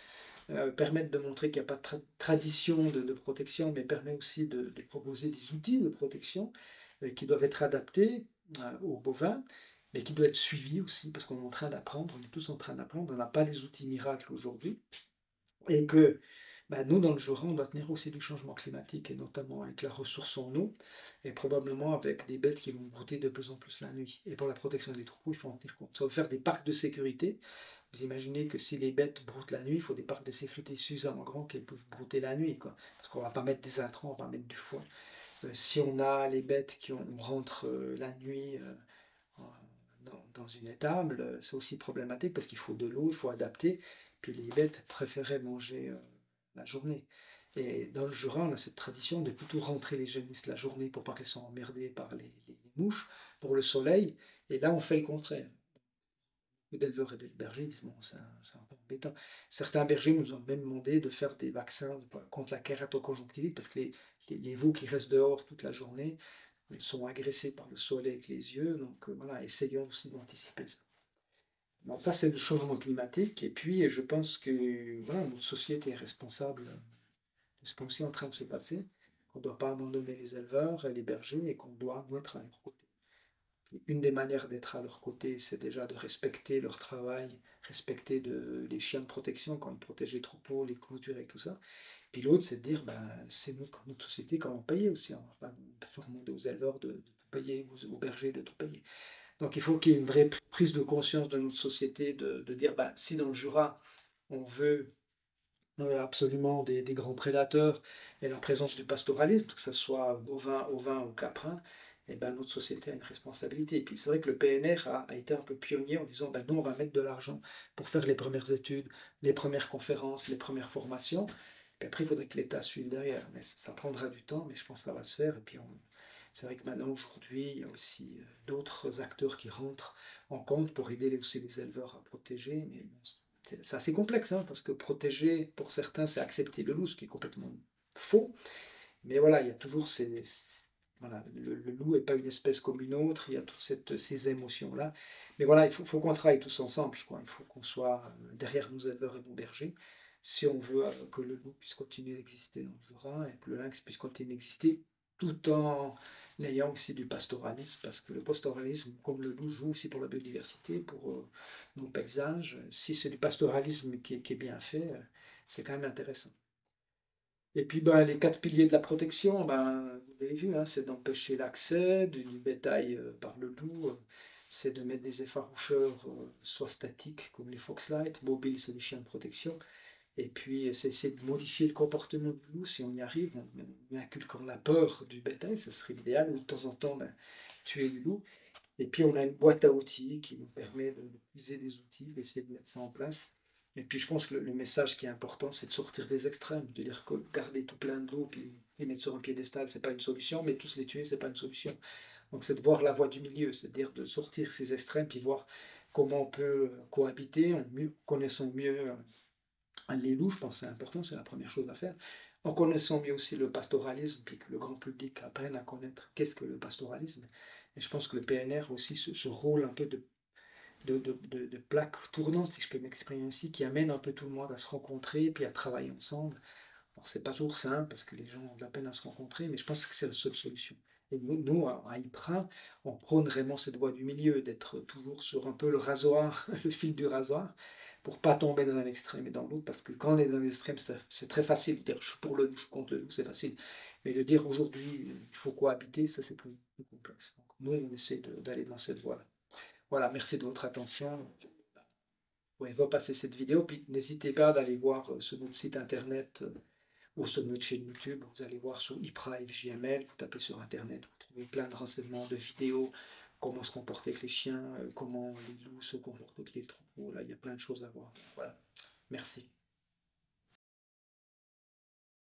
permettent de montrer qu'il n'y a pas de tradition de protection, mais permet aussi de proposer des outils de protection qui doivent être adaptés aux bovins, mais qui doivent être suivis aussi, parce qu'on est en train d'apprendre, on est tous en train d'apprendre, on n'a pas les outils miracles aujourd'hui, et que nous, dans le Jura, on doit tenir aussi du changement climatique, et notamment avec la ressource en eau, et probablement avec des bêtes qui vont brouter de plus en plus la nuit. Et pour la protection des troupeaux, il faut en tenir compte. Ça va faire des parcs de sécurité. Vous imaginez que si les bêtes broutent la nuit, il faut des parcs de sécurité suffisamment grands qu'elles peuvent brouter la nuit, quoi. Parce qu'on ne va pas mettre des intrants, on va pas mettre du foin. Si on a les bêtes on rentre la nuit dans une étable, c'est aussi problématique parce qu'il faut de l'eau, il faut adapter. Puis les bêtes préféraient manger la journée. Et dans le Jura, on a cette tradition de plutôt rentrer les génisses la journée pour pas qu'elles soient emmerdées par les mouches, pour le soleil. Et là, on fait le contraire. Les éleveurs et des bergers disent bon, c'est un peu embêtant. Certains bergers nous ont même demandé de faire des vaccins contre la kératoconjonctivite parce que les veaux qui restent dehors toute la journée sont agressés par le soleil avec les yeux. Donc voilà, essayons aussi d'anticiper ça. Donc ça, c'est le changement climatique. Et puis, je pense que voilà, notre société est responsable de ce qui est aussi en train de se passer, qu'on ne doit pas abandonner les éleveurs et les bergers et qu'on doit nous être à leur côté. Une des manières d'être à leur côté, c'est déjà de respecter leur travail, respecter les chiens de protection quand ils protègent les troupeaux, les clôtures et tout ça. Puis l'autre, c'est de dire, c'est notre société quand on paye aussi. On va pas toujours demander aux éleveurs de tout payer, aux bergers de tout payer. Donc il faut qu'il y ait une vraie prise de conscience de notre société, de dire, si dans le Jura, on veut Absolument des grands prédateurs et la présence du pastoralisme, que ce soit ovin ou caprin, et ben, notre société a une responsabilité. Et puis c'est vrai que le PNR a été un peu pionnier en disant, ben, nous, on va mettre de l'argent pour faire les premières études, les premières conférences, les premières formations. Puis après, il faudrait que l'État suive derrière. Mais ça prendra du temps, mais je pense que ça va se faire. Et puis c'est vrai que maintenant, aujourd'hui, il y a aussi d'autres acteurs qui rentrent en compte pour aider aussi les éleveurs à protéger. Mais bon, c'est assez complexe, hein, parce que protéger, pour certains, c'est accepter le loup, ce qui est complètement faux. Mais voilà, il y a toujours voilà, le loup n'est pas une espèce comme une autre, il y a toutes ces émotions-là. Mais voilà, faut qu'on travaille tous ensemble, je crois. Il faut qu'on soit derrière nos éleveurs et nos bergers, si on veut que le loup puisse continuer d'exister dans le Jura et que le lynx puisse continuer d'exister, tout en ayant aussi du pastoralisme, parce que le pastoralisme, comme le loup, joue aussi pour la biodiversité, pour nos paysages. Si c'est du pastoralisme qui est bien fait, c'est quand même intéressant. Et puis ben, les quatre piliers de la protection, ben, vous l'avez vu, hein, c'est d'empêcher l'accès du bétail par le loup, c'est de mettre des effaroucheurs soit statiques comme les Foxlight, mobiles c'est des chiens de protection, et puis c'est de modifier le comportement du loup si on y arrive, en inculquant la peur du bétail, ça serait l'idéal, ou de temps en temps ben, tuer le loup. Et puis on a une boîte à outils qui nous permet d'utiliser des outils, d'essayer de mettre ça en place. Et puis je pense que le message qui est important, c'est de sortir des extrêmes, de dire que garder tout plein d'eau puis les mettre sur un piédestal, c'est pas une solution, mais tous les tuer, c'est pas une solution. Donc c'est de voir la voie du milieu, c'est-à-dire de sortir ces extrêmes puis voir comment on peut cohabiter en connaissant mieux les loups, je pense que c'est important, c'est la première chose à faire. En connaissant mieux aussi le pastoralisme, puis que le grand public apprenne à connaître qu'est-ce que le pastoralisme. Et je pense que le PNR aussi, ce rôle un peu de plaque tournante, si je peux m'exprimer ainsi, qui amène un peu tout le monde à se rencontrer, puis à travailler ensemble. Alors c'est pas toujours simple, parce que les gens ont de la peine à se rencontrer, mais je pense que c'est la seule solution. Et nous à IPRA, on prône vraiment cette voie du milieu, d'être toujours sur un peu le rasoir, le fil du rasoir, pour pas tomber dans un extrême et dans l'autre, parce que quand on est dans un extrême, c'est très facile de dire je suis pour le loup, je suis contre le loup, c'est facile. Mais de dire aujourd'hui il faut cohabiter, ça c'est plus complexe. Donc nous, on essaie d'aller dans cette voie-là. Voilà, merci de votre attention. Vous pouvez repasser cette vidéo, puis n'hésitez pas d'aller voir sur notre site internet ou sur notre chaîne YouTube. Vous allez voir sur IPRA FJML, vous tapez sur internet, vous trouvez plein de renseignements, de vidéos, comment se comporter avec les chiens, comment les loups se comportent avec les troupeaux. Là, il y a plein de choses à voir. Voilà, merci.